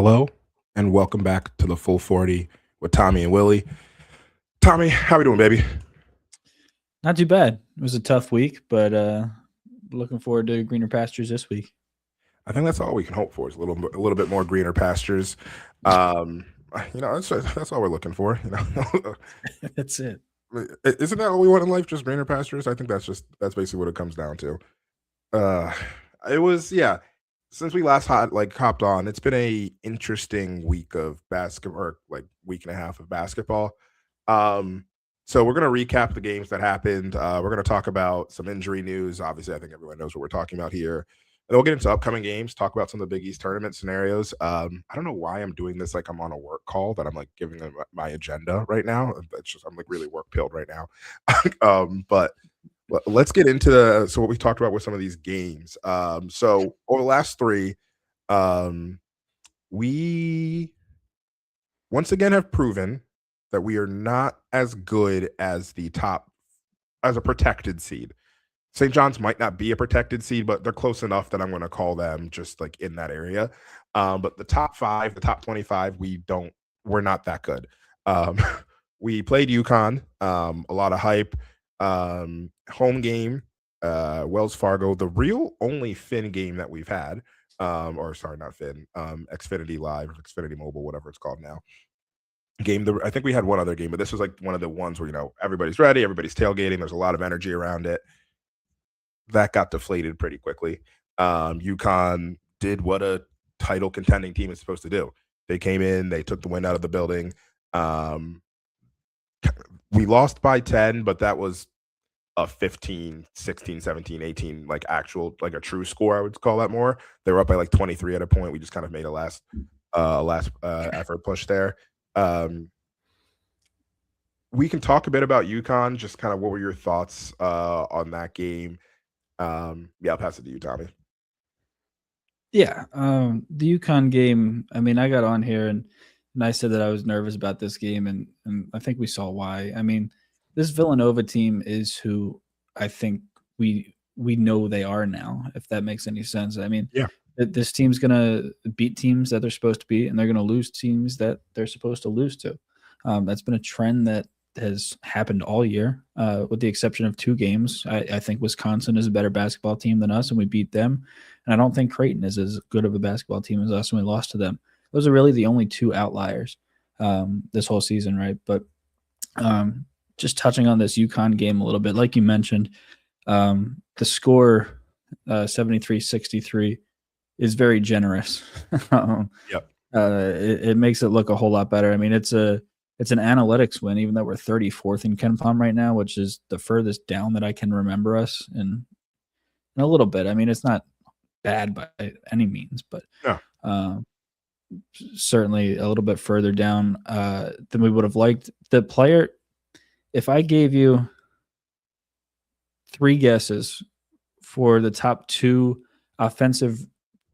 Hello and welcome back to the Full 40 with Tommy and Willie. Tommy, how we doing, baby? Not too bad. It was a tough week, but looking forward to greener pastures this week. I think that's all we can hope for is a little bit more greener pastures. Um, that's all we're looking for. That's it. Isn't that all we want in life? Just greener pastures? I think that's basically what it comes down to. Uh, it was Since we last hopped on, it's been a interesting week of basketball, or like week and a half of basketball. Um, so we're gonna recap the games that happened. We're gonna talk about some injury news. Obviously, I think everyone knows what we're talking about here. And we'll get into upcoming games, talk about some of the Big East tournament scenarios. I don't know why I'm doing this like I'm on a work call, that I'm like giving them my agenda right now. That's just I'm like really work pilled right now. But let's get into what we talked about with some of these games. So over the last three, um, we once again have proven that we are not as good as the top as a protected seed. St. John's might not be a protected seed, but they're close enough that I'm going to call them just like in that area. But the top five, the top 25, we're not that good. Um, we played UConn, a lot of hype, home game, Wells Fargo, the real only Finn game that we've had. Or sorry, not Finn, Xfinity Live or Xfinity Mobile, whatever it's called now. I think we had one other game, but this was like one of the ones where everybody's ready, everybody's tailgating, there's a lot of energy around it. That got deflated pretty quickly. UConn did what a title contending team is supposed to do. They came in, they took the wind out of the building. We lost by 10, but that was a 15, 16, 17, 18, like actual, like a true score, I would call that more. They were up by like 23 at a point. We just kind of made a last effort push there. We can talk a bit about UConn, just kind of what were your thoughts on that game? I'll pass it to you, Tommy. Yeah, the UConn game. I mean, I got on here and I said that I was nervous about this game, and I think we saw why. I mean, this Villanova team is who I think we know they are now. If that makes any sense. I mean, Yeah. This team's gonna beat teams that they're supposed to beat, and they're gonna lose teams that they're supposed to lose to. That's been a trend that has happened all year, with the exception of two games. I think Wisconsin is a better basketball team than us, and we beat them. And I don't think Creighton is as good of a basketball team as us, and we lost to them. Those are really the only two outliers this whole season, right? But just touching on this UConn game a little bit, like you mentioned, the score 73-63 is very generous. Yep. It makes it look a whole lot better. I mean, it's an analytics win, even though we're 34th in KenPom right now, which is the furthest down that I can remember us in a little bit. I mean, it's not bad by any means, but certainly a little bit further down than we would have liked. The player, if I gave you three guesses for the top two offensive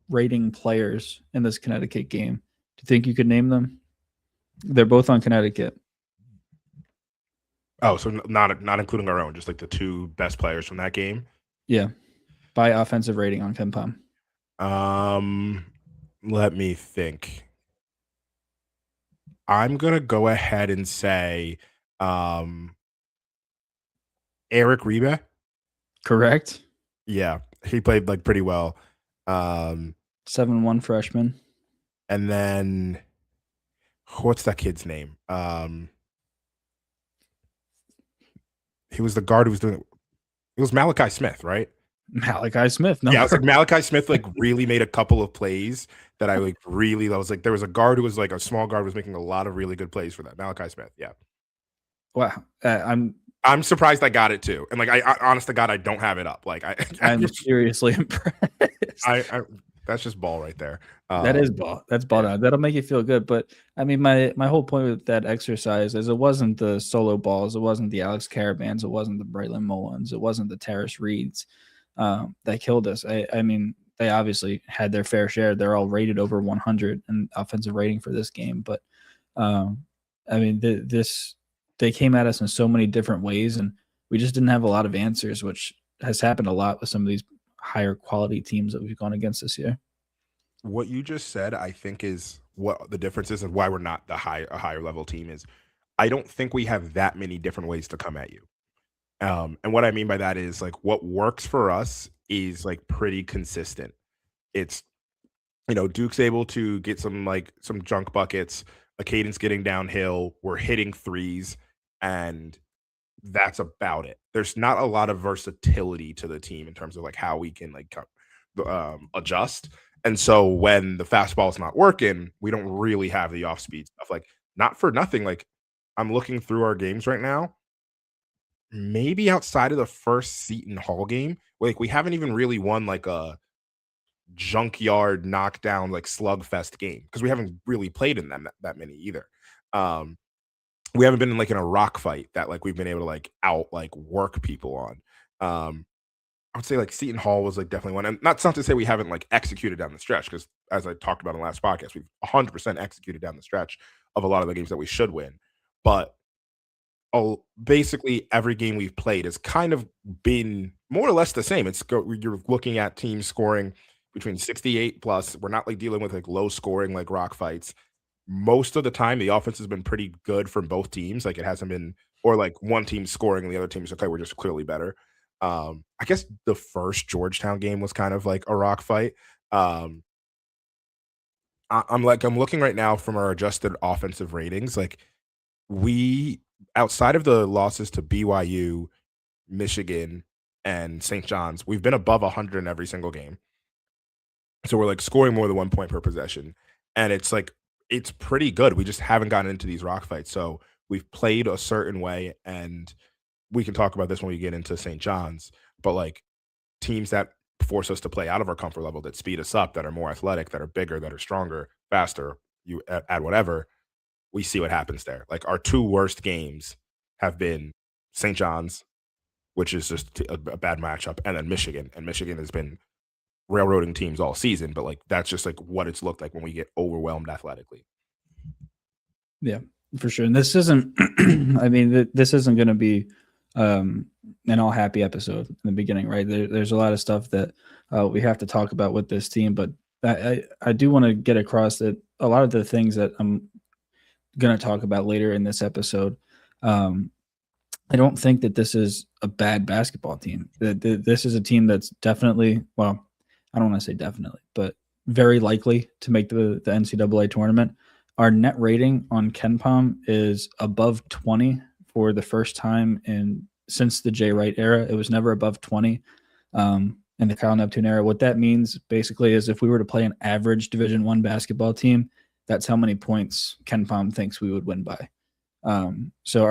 rating players in this Connecticut game, do you think you could name them? They're both on Connecticut. Oh, so not including our own, just like the two best players from that game. Yeah, by offensive rating on KenPom. Let me think. I'm gonna go ahead and say, Eric Rebe. Correct. Yeah, he played like pretty well. 7-1 freshman. And then what's that kid's name? He was the guard who was doing it. It was Malachi Smith, right? Malachi Smith. No. Yeah, I was like Malachi Smith like really made a couple of plays that I was like there was a guard who was like a small guard was making a lot of really good plays for that. Malachi Smith, yeah. Wow. I'm surprised I got it too. And like I honest to God, I don't have it up. Like I'm seriously impressed. That's just ball right there. That is ball. That's ball down. That'll make you feel good. But I mean, my whole point with that exercise is it wasn't the solo balls, it wasn't the Alex Caravans, it wasn't the Braylon Mullins, it wasn't the Terrace Reeds that killed us. I mean, they obviously had their fair share. They're all rated over 100 in offensive rating for this game. But I mean, they came at us in so many different ways, and we just didn't have a lot of answers, which has happened a lot with some of these higher quality teams that we've gone against this year. What you just said, I think, is what the difference is and why we're not a higher level team is I don't think we have that many different ways to come at you. And what I mean by that is like what works for us is like pretty consistent. It's Duke's able to get some junk buckets, a cadence getting downhill, we're hitting threes, and that's about it. There's not a lot of versatility to the team in terms of like how we can adjust. And so when the fastball's not working, we don't really have the off speed stuff. Like not for nothing, like I'm looking through our games right now. Maybe outside of the first Seton Hall game, like we haven't even really won like a junkyard knockdown like slugfest game because we haven't really played in them that many either. Um, we haven't been in like in a rock fight that like we've been able to like out like work people on. I would say like Seton Hall was like definitely one, and not something to say we haven't like executed down the stretch because as I talked about in the last podcast, we've 100% executed down the stretch of a lot of the games that we should win. But basically every game we've played has kind of been more or less the same. You're looking at teams scoring between 68 plus. We're not like dealing with like low scoring like rock fights. Most of the time, the offense has been pretty good from both teams. Like it hasn't been, or like one team scoring and the other team's okay. We're just clearly better. I guess the first Georgetown game was kind of like a rock fight. Um, I'm looking right now from our adjusted offensive ratings. Like we outside of the losses to BYU, Michigan, and St. John's, we've been above 100 in every single game. So we're like scoring more than 1 point per possession. And it's like it's pretty good. We just haven't gotten into these rock fights. So we've played a certain way, and we can talk about this when we get into St. John's, but like teams that force us to play out of our comfort level, that speed us up, that are more athletic, that are bigger, that are stronger, faster, you add whatever, we see what happens there. Like our two worst games have been St. John's, which is just a bad matchup, and then Michigan. And Michigan has been railroading teams all season, but like that's just like what it's looked like when we get overwhelmed athletically. Yeah, for sure. And this isn't, I mean, this isn't going to be an all happy episode in the beginning, right? There's a lot of stuff that we have to talk about with this team, but I do want to get across that a lot of the things that I'm going to talk about later in this episode, I don't think that this is a bad basketball team. This is a team that's definitely, well, I don't want to say definitely, but very likely to make the NCAA tournament. Our net rating on KenPom is above 20 for the first time since the Jay Wright era. It was never above 20 in the Kyle Neptune era. What that means basically is if we were to play an average Division I basketball team, that's how many points KenPom thinks we would win by. So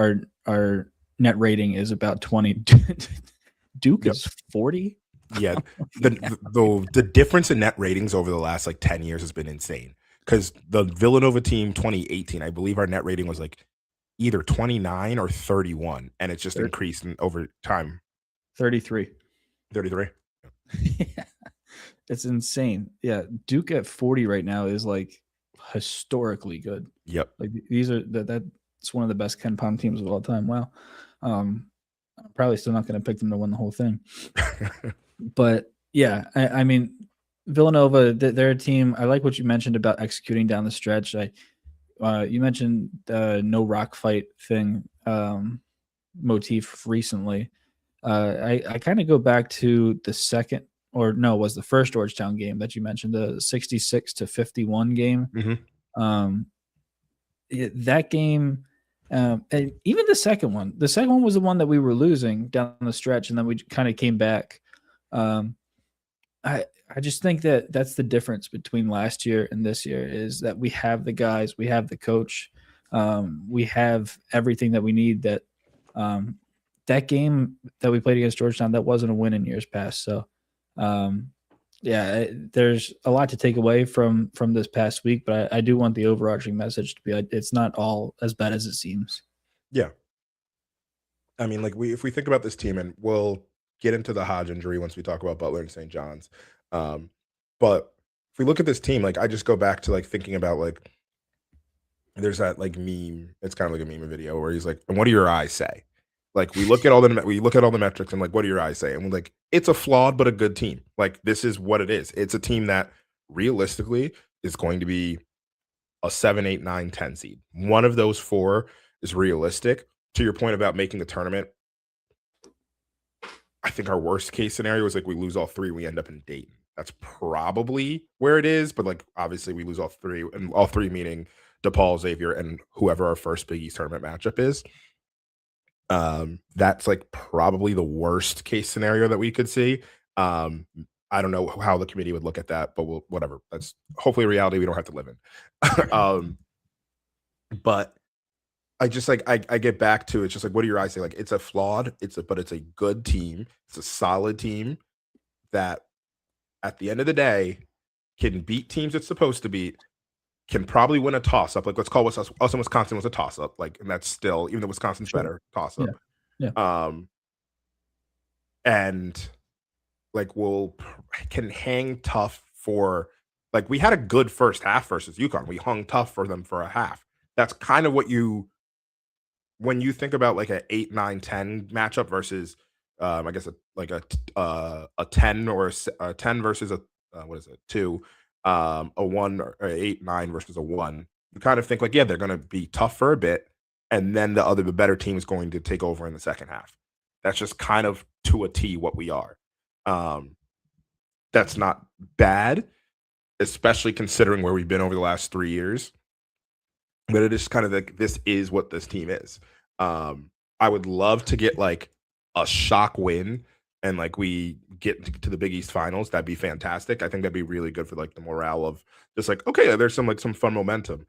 our net rating is about 20. Duke is 40. Yeah, the difference in net ratings over the last like 10 years has been insane. Because the Villanova team 2018, I believe our net rating was like either 29 or 31, and it's just increased over time. 33. 33. Yeah, it's insane. Yeah, Duke at 40 right now is like historically good. Yep. Like these are that's one of the best KenPom teams of all time. Wow. I'm probably still not going to pick them to win the whole thing. But yeah, I mean, Villanova, they're a team. I like what you mentioned about executing down the stretch. You mentioned the no rock fight thing motif recently. I kind of go back to the second, or no, it was the first Georgetown game that you mentioned, the 66-51 game. Mm-hmm. That game, and even the second one. The second one was the one that we were losing down the stretch, and then we kind of came back. I just think that that's the difference between last year and this year is that we have the guys, we have the coach, we have everything that we need. That game that we played against Georgetown, that wasn't a win in years past. So, yeah, there's a lot to take away from this past week, but I do want the overarching message to be like, it's not all as bad as it seems. Yeah. I mean, like if we think about this team, and we'll get into the Hodge injury once we talk about Butler and St. John's. But if we look at this team, like I just go back to like thinking about like there's that like meme. It's kind of like a meme video where he's like, "And what do your eyes say?" Like we look at all the metrics and like, what do your eyes say? And we're like, it's a flawed but a good team. Like this is what it is. It's a team that realistically is going to be a 7, 8, 9, 10 seed. One of those four is realistic. To your point about making the tournament, I think our worst case scenario is like we lose all three, we end up in Dayton. That's probably where it is, but like obviously we lose all three, and all three meaning DePaul, Xavier, and whoever our first Big East tournament matchup is. That's like probably the worst case scenario that we could see. I don't know how the committee would look at that, but whatever. That's hopefully a reality we don't have to live in. But I just like I get back to it's just like what do your eyes say? Like it's a flawed, but it's a good team. It's a solid team that at the end of the day can beat teams it's supposed to beat, can probably win a toss up. Like let's call us in Wisconsin was a toss up. Like, and that's still even though Wisconsin's better, toss up. Yeah. And like can hang tough for like we had a good first half versus UConn. We hung tough for them for a half. That's kind of what when you think about like an 8, 9, 10 matchup versus I guess a 10 or a 10 versus a what is it 2 a 1 or 8, 9 versus a 1, you kind of think like, yeah, they're going to be tough for a bit, and then the better team is going to take over in the second half. That's just kind of to a T what we are. That's not bad, especially considering where we've been over the last 3 years. But it is kind of like this is what this team is. I would love to get like a shock win and like we get to the Big East finals. That'd be fantastic. I think that'd be really good for like the morale of just like, okay, there's some fun momentum.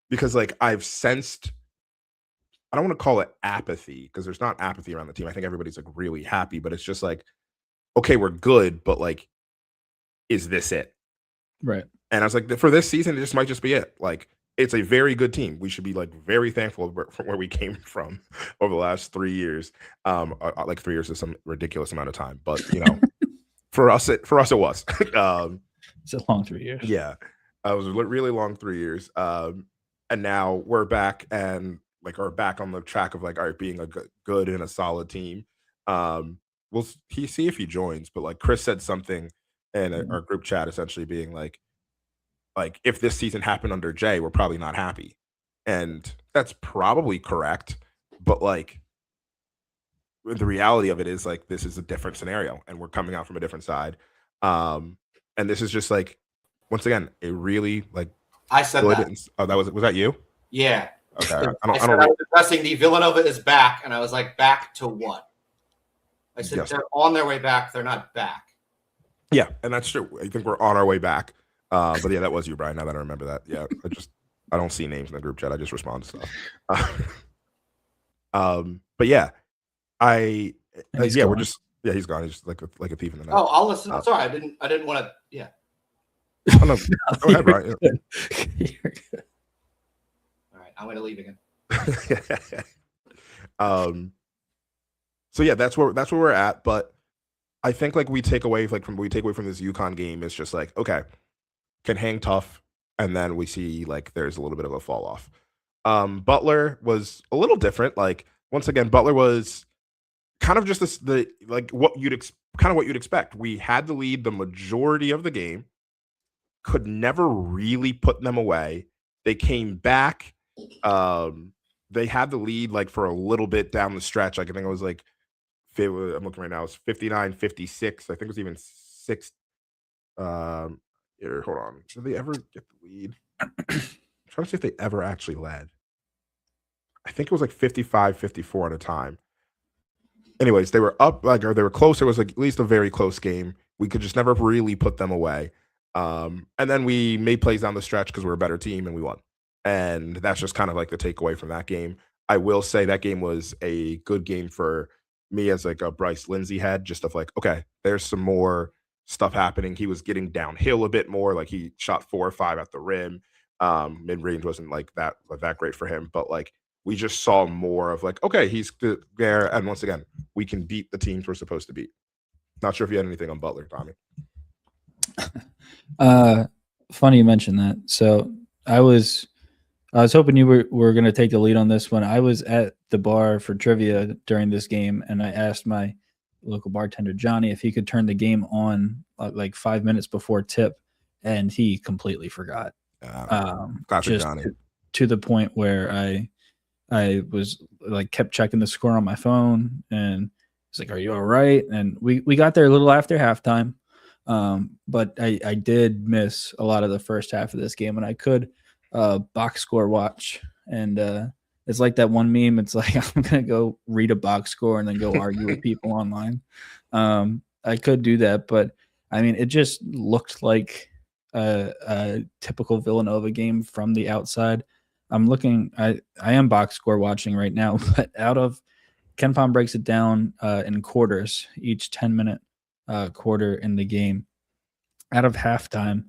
Because like I've sensed, I don't want to call it apathy because there's not apathy around the team. I think everybody's like really happy, but it's just like, okay, we're good, but like, is this it? Right. And I was like, for this season, it just might just be it. Like, it's a very good team. We should be like very thankful from where we came from over the last 3 years. Like 3 years is some ridiculous amount of time, but you know, for us it was. It's a long 3 years. Yeah, it was a really long 3 years. And now we're back and like are back on the track of like all right, being a good and a solid team. We'll see if he joins, but like Chris said something in our group chat, essentially being like if this season happened under Jay, we're probably not happy. And that's probably correct. But like the reality of it is like this is a different scenario and we're coming out from a different side. And this is just like once again, a really like I said that. Oh, was that you? Yeah. Okay. I was addressing the Villanova is back, and I was like, back to what? I said they're on their way back, they're not back. Yeah, and that's true. I think we're on our way back. But yeah, that was you, Brian. Now that I remember that. Yeah, I don't see names in the group chat. I just respond to stuff. But yeah, we're just he's gone. He's just like a thief in the night. Oh, I'll listen. I'm sorry, I didn't want to. Yeah. Oh, no. Go ahead, Brian. All right, I'm going to leave again. So yeah, that's where we're at. But I think like we take away from this UConn game is just like, okay, can hang tough, and then we see like there's a little bit of a fall off. Butler was a little different. Like once again, Butler was kind of just what you'd expect. We had the lead the majority of the game, could never really put them away. They came back. They had the lead like for a little bit down the stretch. Like I think it was like I'm looking right now. It's 59-56. I think it was even 6. Here, hold on. Did they ever get the lead? I'm trying to see if they ever actually led. I think it was like 55-54 at a time. Anyways, they were up or they were close. It was like at least a very close game. We could just never really put them away. And then we made plays down the stretch because we're a better team and we won. And that's just kind of like the takeaway from that game. I will say that game was a good game for me as like a Bryce Lindsay head, just of like, okay, there's some more stuff happening. He was getting downhill a bit more. Like he shot 4 or 5 at the rim. Mid-range wasn't like that great for him, but like we just saw more of like, okay, he's there. And once again, we can beat the teams we're supposed to beat. Not sure if you had anything on Butler, Tommy. Funny you mentioned that. So I was hoping you were going to take the lead on this one. I was at the bar for trivia during this game, and I asked my local bartender, Johnny, if he could turn the game on like 5 minutes before tip, and he completely forgot. Classic just Johnny. to the point where I was like kept checking the score on my phone, and it's like, "Are you all right?" And we got there a little after halftime, but I did miss a lot of the first half of this game, and I could box score watch, and it's like that one meme. It's like I'm gonna go read a box score and then go argue with people online. I could do that, but I mean, it just looked like a typical Villanova game from the outside. I'm looking. I am box score watching right now, but out of Ken Pom breaks it down in quarters, each 10-minute quarter in the game. Out of halftime,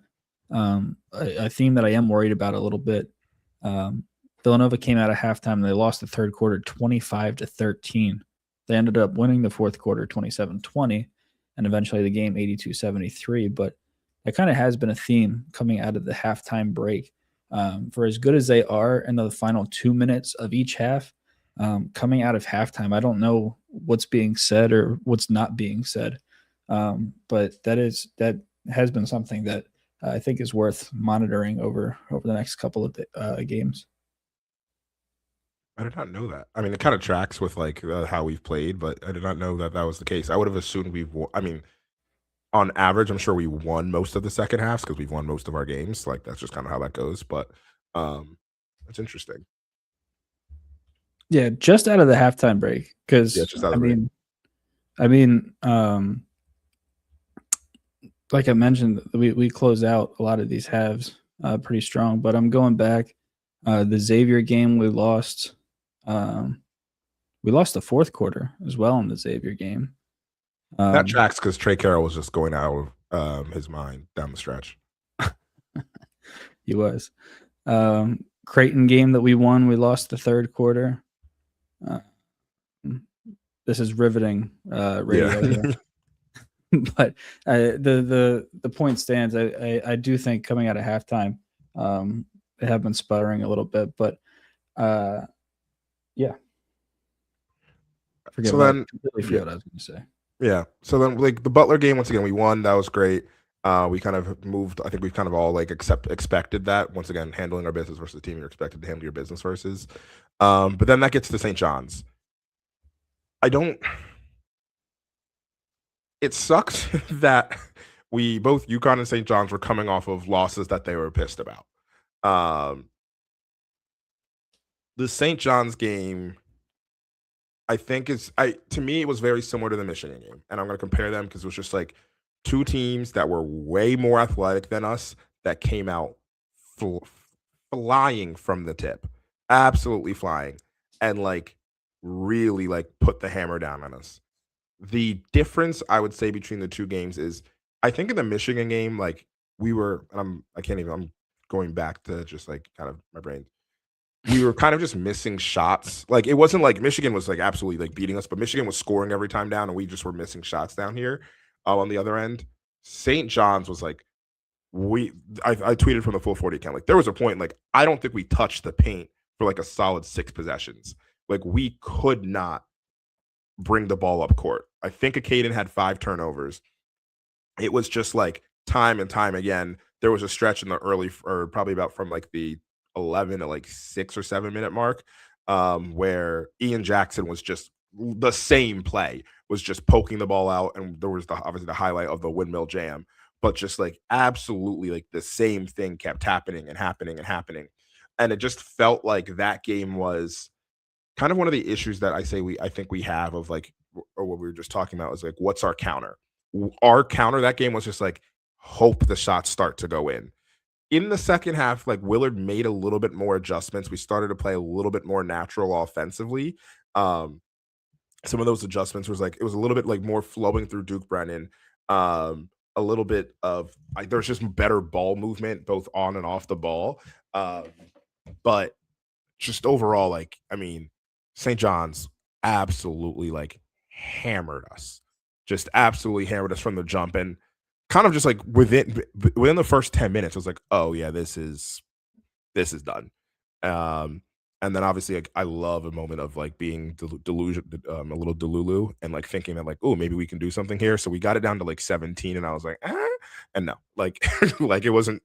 a theme that I am worried about a little bit. Villanova came out of halftime and they lost the third quarter 25-13. They ended up winning the fourth quarter 27-20, and eventually the game 82-73. But that kind of has been a theme coming out of the halftime break. For as good as they are in the final 2 minutes of each half, coming out of halftime, I don't know what's being said or what's not being said. But that has been something that I think is worth monitoring over the next couple of games. I did not know that. I mean, it kind of tracks with like how we've played, but I did not know that was the case. I would have assumed I mean, on average, I'm sure we won most of the second halves because we've won most of our games. Like that's just kind of how that goes. But it's interesting. Yeah, just out of the halftime break, because I mean, like I mentioned, we close out a lot of these halves pretty strong. But I'm going back. The Xavier game we lost. We lost the fourth quarter as well in the Xavier game. That tracks because Trey Carroll was just going out of his mind down the stretch. He was. Creighton game that we won, we lost the third quarter. This is riveting radio. Yeah. But the point stands. I do think coming out of halftime, they have been sputtering a little bit, but yeah. Forget what I was going to say. Yeah. So then, like the Butler game, once again, we won. That was great. We kind of moved. I think we've kind of all like expected that. Once again, handling our business versus the team you're expected to handle your business versus. But then that gets to St. John's. It sucks that we both UConn and St. John's were coming off of losses that they were pissed about. The St. John's game, I think to me, it was very similar to the Michigan game. And I'm going to compare them because it was just like two teams that were way more athletic than us that came out flying from the tip, absolutely flying, and like really like put the hammer down on us. The difference I would say between the two games is I think in the Michigan game, like I'm going back to just like kind of my brain. We were kind of just missing shots. Like it wasn't like Michigan was like absolutely like beating us, but Michigan was scoring every time down and we just were missing shots down here on the other end. St. John's was like, I tweeted from the full 40 account. Like there was a point, like, I don't think we touched the paint for like a solid 6 possessions. Like we could not bring the ball up court. I think Caden had 5 turnovers. It was just like time and time again. There was a stretch in the early, or probably about from like the 11 to like 6 or 7 minute mark, where Ian Jackson was just the same play, was just poking the ball out, and there was obviously the highlight of the windmill jam, but just like absolutely like the same thing kept happening and happening and happening. And it just felt like that game was kind of one of the issues that I think we have of like, or what we were just talking about is like, what's our counter? Our counter that game was just like, hope the shots start to go in. In the second half, like Willard made a little bit more adjustments. We started to play a little bit more natural offensively. Some of those adjustments was like, it was a little bit like more flowing through Duke Brennan. A little bit of like, there's just better ball movement, both on and off the ball. But just overall, like, I mean, St. John's absolutely like hammered us, just absolutely hammered us from the jump. And kind of just like within the first 10 minutes, I was like, oh yeah, this is done. And then obviously like, I love a moment of like being a little delulu and like thinking that like, oh, maybe we can do something here. So we got it down to like 17 and I was like, and no, like, like it wasn't,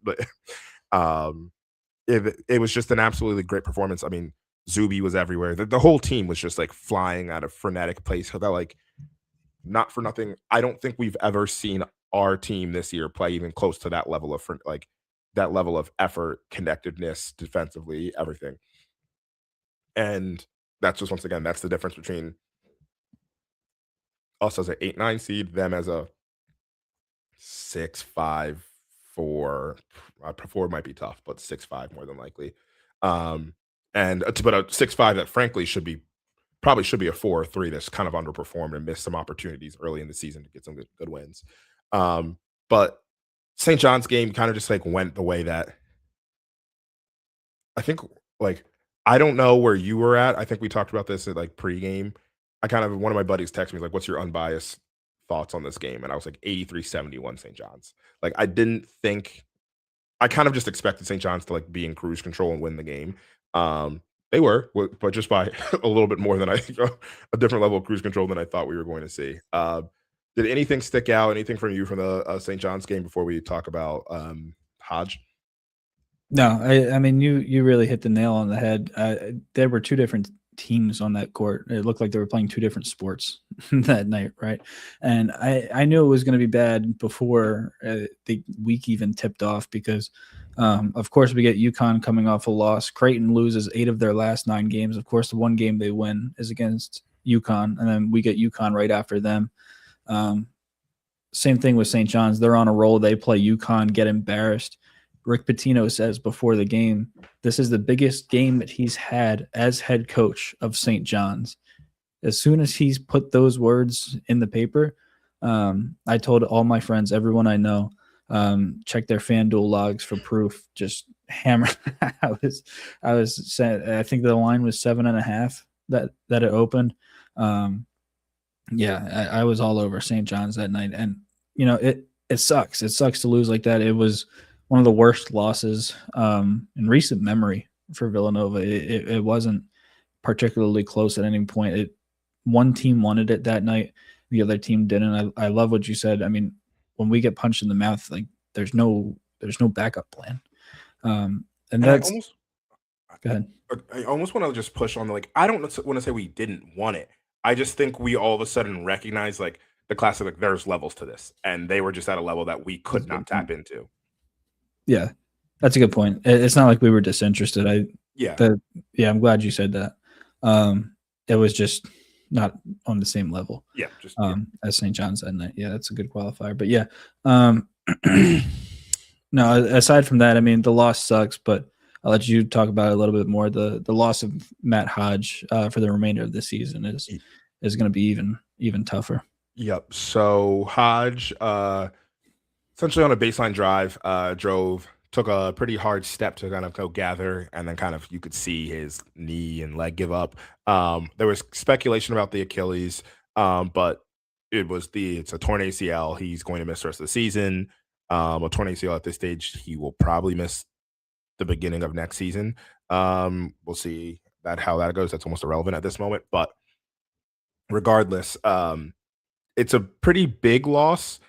it was just an absolutely great performance. I mean, Zuby was everywhere. The whole team was just like flying at a frenetic pace. That like not for nothing. I don't think we've ever seen our team this year play even close to that level of like that level of effort, connectedness, defensively, everything. And that's just once again, that's the difference between us as an 8-9 seed, them as a 6-5-4. 4 might be tough, but 6-5 more than likely. And but a 6-5 that frankly probably should be a 4-3 that's kind of underperformed and missed some opportunities early in the season to get some good wins. But St. John's game kind of just like went the way that I think like I don't know where you were at. I think we talked about this at like pregame. I kind of one of my buddies texted me like, "What's your unbiased thoughts on this game?" And I was like 83-71 St. John's. Like I didn't think I kind of just expected St. John's to like be in cruise control and win the game. They were, but just by a little bit more than I a different level of cruise control than I thought we were going to see. Did anything stick out? Anything from you from the St. John's game before we talk about Hodge? No, I mean you really hit the nail on the head. There were two different teams on that court. It looked like they were playing two different sports that night, right? And I knew it was going to be bad before the week even tipped off because, of course, we get UConn coming off a loss. Creighton loses 8 of their last 9 games. Of course, the one game they win is against UConn, and then we get UConn right after them. Same thing with St. John's. They're on a roll. They play UConn, get embarrassed. Rick Pitino says before the game, this is the biggest game that he's had as head coach of St. John's. As soon as he's put those words in the paper, I told all my friends, everyone I know, check their FanDuel logs for proof. Just hammer. I was saying, I think the line was 7.5 that it opened. Yeah, I was all over St. John's that night, and it sucks. It sucks to lose like that. It was one of the worst losses in recent memory for Villanova. It wasn't particularly close at any point. One team wanted it that night, the other team didn't. I love what you said. I mean, when we get punched in the mouth, like there's no backup plan. And that's go ahead. I almost want to just push on like I don't want to say we didn't want it. I just think we all of a sudden recognize like the classic like there's levels to this, and they were just at a level that we could not tap into. Yeah, that's a good point. It's not like we were disinterested. I'm glad you said that. It was just not on the same level. Yeah, as St. John's that night. Yeah, that's a good qualifier. But yeah, no. Aside from that, I mean, the loss sucks. But I'll let you talk about it a little bit more. The loss of Matt Hodge for the remainder of the season is going to be even tougher. Yep. So Hodge, essentially on a baseline drive, took a pretty hard step to kind of go gather, and then kind of you could see his knee and leg give up. There was speculation about the Achilles, but it's a torn ACL. He's going to miss the rest of the season. A torn ACL at this stage, he will probably miss the beginning of next season. We'll see how that goes. That's almost irrelevant at this moment, but regardless, it's a pretty big loss.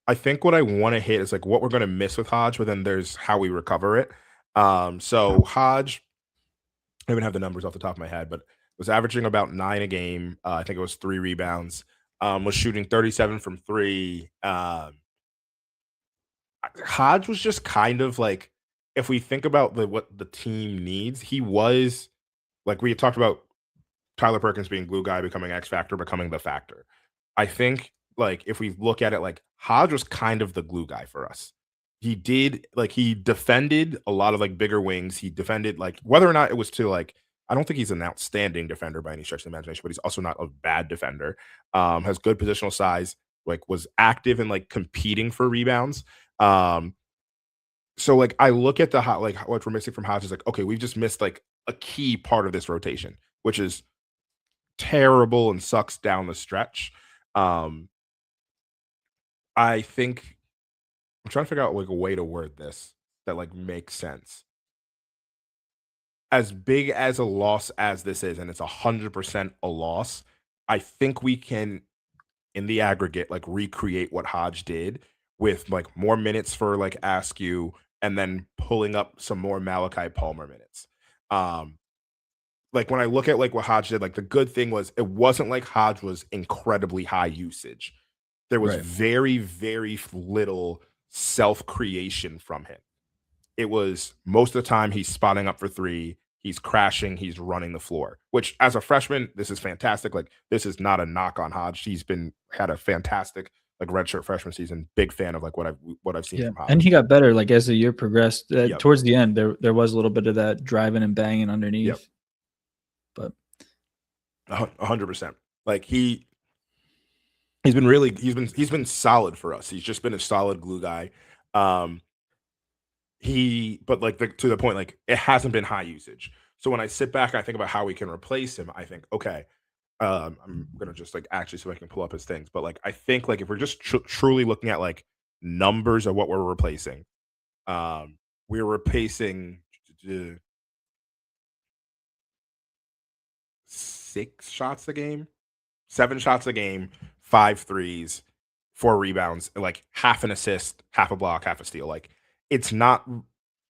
I think what I want to hit is like what we're going to miss with Hodge, but then there's how we recover it. So Hodge, I don't even have the numbers off the top of my head, but was averaging about 9 a game. I think it was 3 rebounds. Was shooting 37 from 3. Hodge was just kind of like, if we think about what the team needs, he was like we had talked about Tyler Perkins being glue guy, becoming X factor, becoming the factor. I think like if we look at it like Hodge was kind of the glue guy for us. He defended a lot of like bigger wings. He defended like whether or not it was to like I don't think he's an outstanding defender by any stretch of the imagination, but he's also not a bad defender. Has good positional size, like was active and like competing for rebounds. So like I look at what we're missing from Hodge is like, okay, we've just missed like a key part of this rotation, which is terrible and sucks down the stretch. I think I'm trying to figure out like a way to word this that like makes sense. As big as a loss as this is, and it's 100% a loss, I think we can, in the aggregate, like recreate what Hodge did with like more minutes for like Askew and then pulling up some more Malachi Palmer minutes. Like when I look at like what Hodge did, like the good thing was it wasn't like Hodge was incredibly high usage. There was Right. very, very little self creation from him. It was most of the time he's spotting up for three, he's crashing, he's running the floor, which as a freshman, this is fantastic. Like this is not a knock on Hodge. He's had a fantastic like redshirt freshman season. Big fan of like what I've seen Yeah, from Hodge. and he got better like as the year progressed. Yep. Towards the end, there was a little bit of that driving and banging underneath. Yep. But 100%. Like he's been solid for us. He's just been a solid glue guy. But like to the point, like it hasn't been high usage. So when I sit back and I think about how we can replace him, I think, okay, I'm gonna just like actually so I can pull up his things. But like I think like if we're just truly looking at like numbers of what we're replacing, we're replacing 6 shots a game, 7 shots a game, 5 threes, 4 rebounds, like half an assist, half a block, half a steal. Like it's not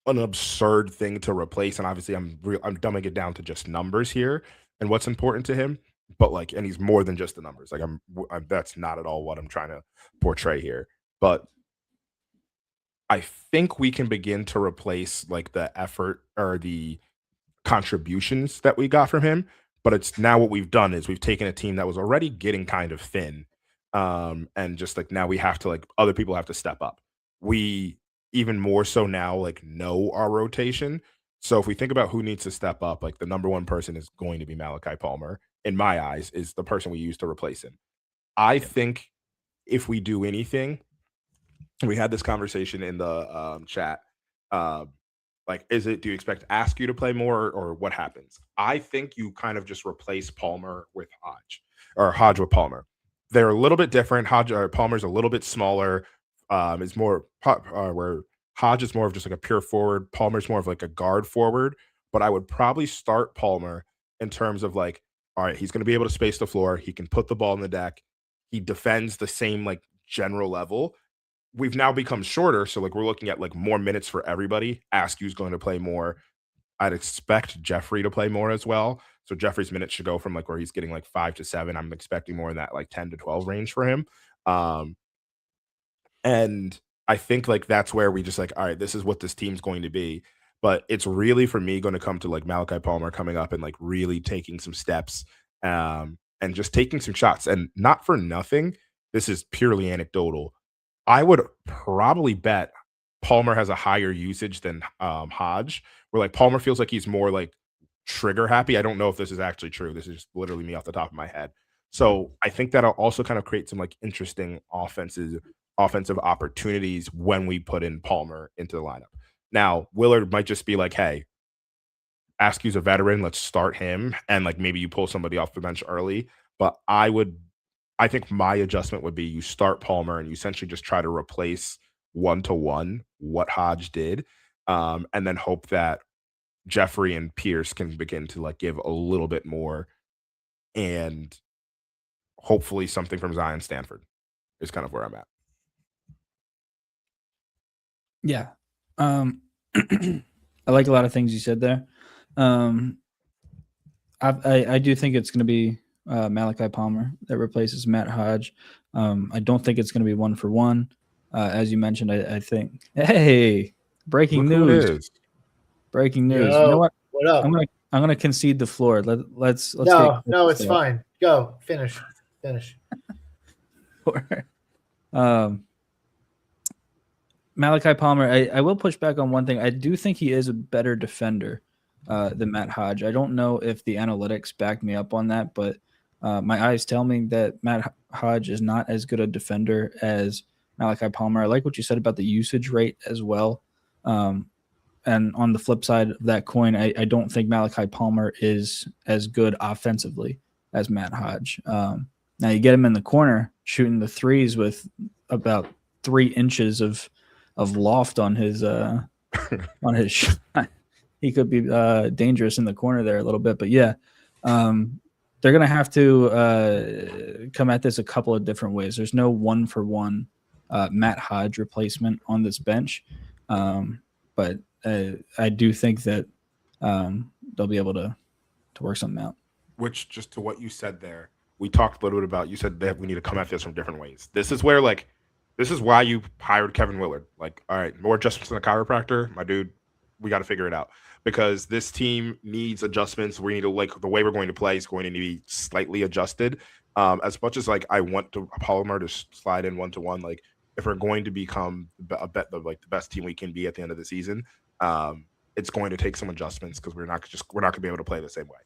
an absurd thing to replace. And obviously I'm dumbing it down to just numbers here and what's important to him. But like, and he's more than just the numbers. Like I'm that's not at all what I'm trying to portray here. But I think we can begin to replace like the effort or the contributions that we got from him. But it's now what we've done is we've taken a team that was already getting kind of thin. And just like now we have to like other people have to step up. We even more so now like know our rotation. So if we think about who needs to step up, like the number one person is going to be Malachi Palmer, in my eyes, is the person we use to replace him. I think if we do anything, we had this conversation in the chat. Like, do you expect Askew to play more or what happens? I think you kind of just replace Palmer with Hodge or Hodge with Palmer. They're a little bit different. Palmer's a little bit smaller. Is more where Hodge is more of just like a pure forward. Palmer's more of like a guard forward. But I would probably start Palmer in terms of like, all right, he's going to be able to space the floor. He can put the ball in the deck. He defends the same like general level. We've now become shorter, so like we're looking at like more minutes for everybody. Askew's going to play more. I'd expect Jeffrey to play more as well. So Jeffrey's minutes should go from like where he's getting like 5 to 7. I'm expecting more in that like 10 to 12 range for him. And I think like that's where we just like, all right, this is what this team's going to be. But it's really for me going to come to like Malachi Palmer coming up and like really taking some steps and just taking some shots. And not for nothing, this is purely anecdotal. I would probably bet Palmer has a higher usage than Hodge, where like Palmer feels like he's more like trigger happy. I don't know if this is actually true. This is just literally me off the top of my head. So I think that'll also kind of create some like interesting offensive opportunities when we put in Palmer into the lineup. Now, Willard might just be like, hey, Askew's a veteran, let's start him. And like maybe you pull somebody off the bench early. But I think my adjustment would be you start Palmer and you essentially just try to replace 1-to-1 what Hodge did, and then hope that Jeffrey and Pierce can begin to like give a little bit more, and hopefully something from Zion Stanford is kind of where I'm at. Yeah. I like a lot of things you said there. I do think it's going to be Malachi Palmer that replaces Matt Hodge. I don't think it's going to be 1-for-1. As you mentioned, I think. Hey, breaking news! Breaking news. Yo, you know what? What up? I'm gonna concede the floor. Let's. No, it's fine. Go finish. Malachi Palmer. I will push back on one thing. I do think he is a better defender than Matt Hodge. I don't know if the analytics back me up on that, but my eyes tell me that Matt Hodge is not as good a defender as Malachi Palmer. I like what you said about the usage rate as well. And on the flip side of that coin, I don't think Malachi Palmer is as good offensively as Matt Hodge. Now you get him in the corner shooting the threes with about 3 inches of loft on his shot. He could be dangerous in the corner there a little bit, but yeah, they're gonna have to come at this a couple of different ways. There's no 1-for-1 Matt Hodge replacement on this bench. but I do think that they'll be able to work something out. Which, just to what you said there, we talked a little bit about. You said that we need to come at this from different ways. This is why you hired Kevin Willard. Like, all right, more adjustments than a chiropractor, my dude. We got to figure it out because this team needs adjustments. We need to, like, the way we're going to play is going to be slightly adjusted. As much as like I want Palmer to slide in 1-1, like if we're going to become the best team we can be at the end of the season, it's going to take some adjustments because we're not going to be able to play the same way.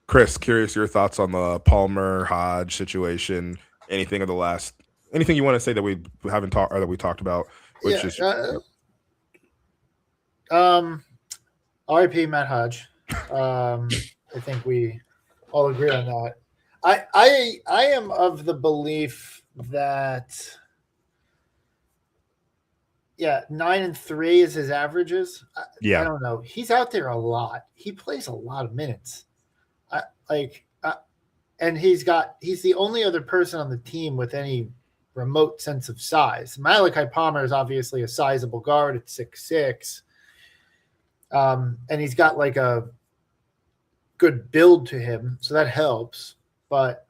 Chris, curious your thoughts on the Palmer Hodge situation. Anything you want to say that we haven't talked or that we talked about? R.I.P. Matt Hodge. I think we all agree on that. I am of the belief that 9-3 is his averages. Yeah, I don't know. He's out there a lot. He plays a lot of minutes. And he's the only other person on the team with any remote sense of size. Malachi Palmer is obviously a sizable guard at 6'6". And he's got like a good build to him, so that helps. But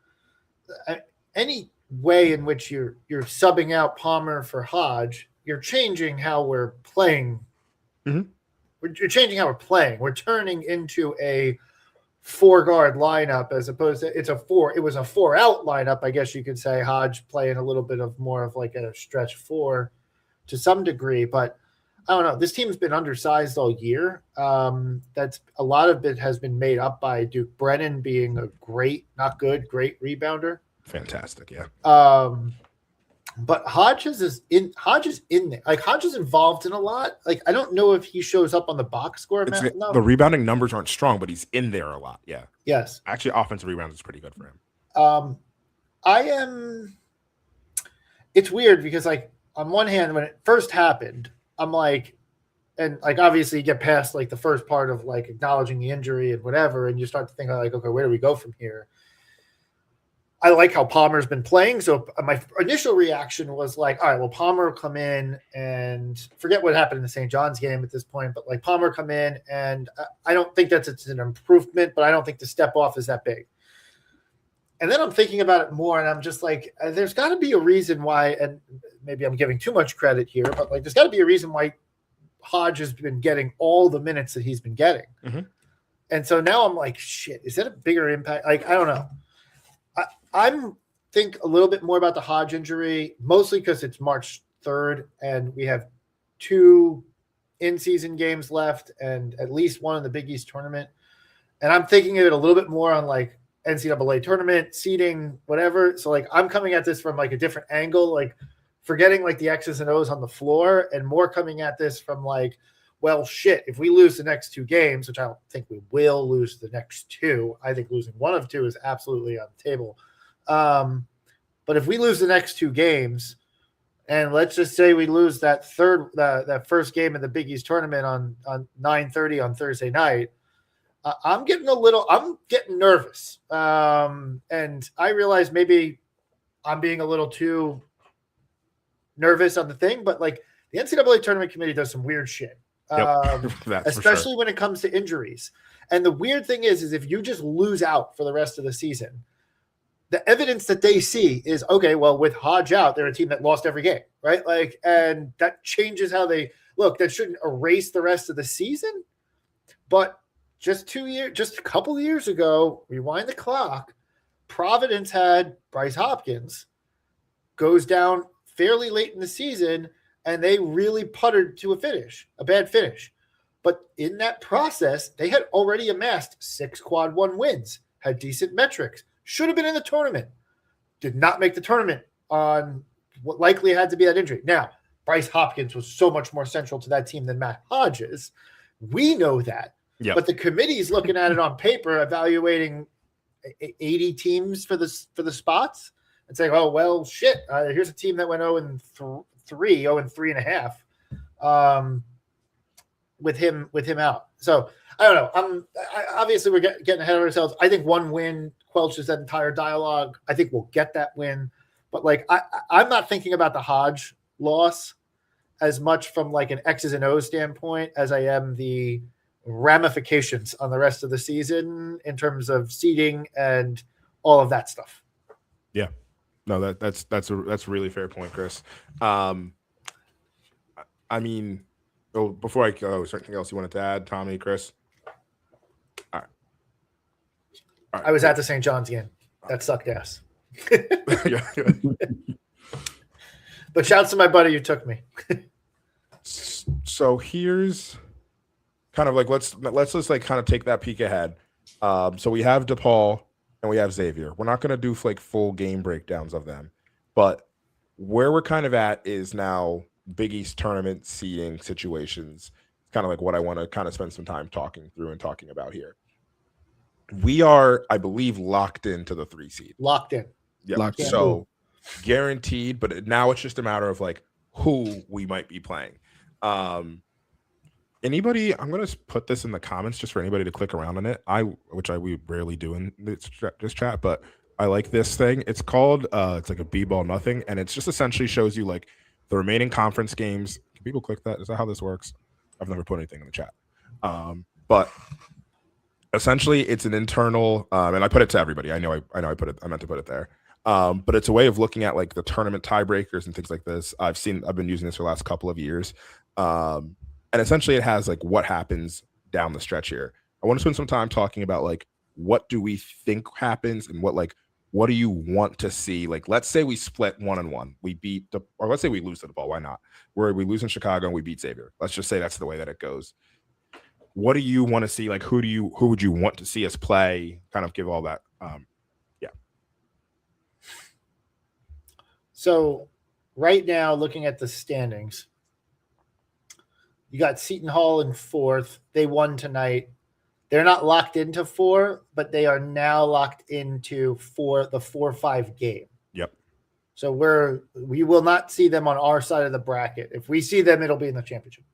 any way in which you're subbing out Palmer for Hodge, you're changing how we're playing. Mm-hmm. You're changing how we're playing. We're turning into a 4-guard lineup as opposed to it was a 4-out lineup, I guess you could say. Hodge playing a little bit of more of like a stretch 4 to some degree, but I don't know. This team's been undersized all year. That's a lot of it has been made up by Duke Brennan being a great rebounder. Fantastic, yeah. But Hodge is in there. Like Hodge is involved in a lot. Like I don't know if he shows up on the box score. The rebounding numbers aren't strong, but he's in there a lot. Yeah. Yes. Actually, offensive rebounds is pretty good for him. It's weird because like on one hand, when it first happened, I'm like, and like obviously you get past like the first part of like acknowledging the injury and whatever, and you start to think like, okay, where do we go from here? I like how Palmer's been playing. So my initial reaction was like, all right, well, Palmer will come in and forget what happened in the St. John's game at this point, but like Palmer come in and I don't think it's an improvement, but I don't think the step off is that big. And then I'm thinking about it more and I'm just like, there's got to be a reason why, and maybe I'm giving too much credit here, but like there's got to be a reason why Hodge has been getting all the minutes that he's been getting. Mm-hmm. And so now I'm like, shit, is that a bigger impact? Like, I don't know. I'm think a little bit more about the Hodge injury, mostly because it's March 3rd and we have 2 in-season games left and at least one in the Big East tournament. And I'm thinking of it a little bit more on like NCAA tournament, seeding, whatever. So like I'm coming at this from like a different angle, like forgetting like the X's and O's on the floor and more coming at this from like, well, shit, if we lose the next 2 games, which I don't think we will lose the next 2, I think losing one of 2 is absolutely on the table. But if we lose the next 2 games, and let's just say we lose that that first game in the Big East tournament on 9:30 on Thursday night, I'm getting nervous. And I realize maybe I'm being a little too nervous on the thing, but like the NCAA tournament committee does some weird shit. Especially when it comes to injuries. And the weird thing is if you just lose out for the rest of the season, the evidence that they see is, okay, well, with Hodge out, they're a team that lost every game, right? Like, and that changes how they look. That shouldn't erase the rest of the season. But just a couple of years ago, rewind the clock, Providence had Bryce Hopkins, goes down fairly late in the season, and they really puttered to a bad finish. But in that process, they had already amassed 6 quad 1 wins, had decent metrics, should have been in the tournament, did not make the tournament on what likely had to be that injury. Now, Bryce Hopkins was so much more central to that team than Matt Hodge is. We know that. Yep. But the committee's looking at it on paper, evaluating 80 teams for the spots and saying, oh, well, shit, here's a team that went 0-3.5 with him out. So I don't know. Obviously we're getting ahead of ourselves. I think one win quelches that entire dialogue. I think we'll get that win, but like I'm not thinking about the Hodge loss. as much from like an X's and O's standpoint as I am the ramifications on the rest of the season in terms of seeding and all of that stuff. Yeah, no, that's a really fair point, Chris. I mean, before I go, is there anything else you wanted to add, Tommy, Chris? All right. I was at the St. John's game. That sucked ass. Yeah. But shouts to my buddy who took me. So here's kind of like let's just like kind of take that peek ahead. So we have DePaul and we have Xavier. We're not going to do like full game breakdowns of them, but where we're kind of at is now Big East tournament seeding situations. It's kind of like what I want to kind of spend some time talking through and talking about here. We are, I believe, locked into the 3 seed. Locked in. Yeah. Locked in. So guaranteed, but now it's just a matter of like who we might be playing. Anybody, I'm going to put this in the comments just for anybody to click around on it. We rarely do in this chat, but I like this thing. It's called it's like a b-ball nothing, and it just essentially shows you like the remaining conference games. Can people click that? Is that how this works? I've never put anything in the chat. But essentially it's an internal and I put it to everybody. I know I meant to put it there. But it's a way of looking at like the tournament tiebreakers and things like this. I've been using this for the last couple of years. And essentially it has like what happens down the stretch here. I want to spend some time talking about like what do we think happens and what do you want to see? Like, let's say we split 1-1. Or let's say we lose to DePaul. Why not? Where we lose in Chicago and we beat Xavier. Let's just say that's the way that it goes. What do you want to see? Like, who would you want to see us play? Kind of give all that. Yeah. So right now, looking at the standings, you got Seton Hall in 4th. They won tonight. They're not locked into 4, but they are now locked into the 4-5 game. Yep. So we will not see them on our side of the bracket. If we see them, it'll be in the championship.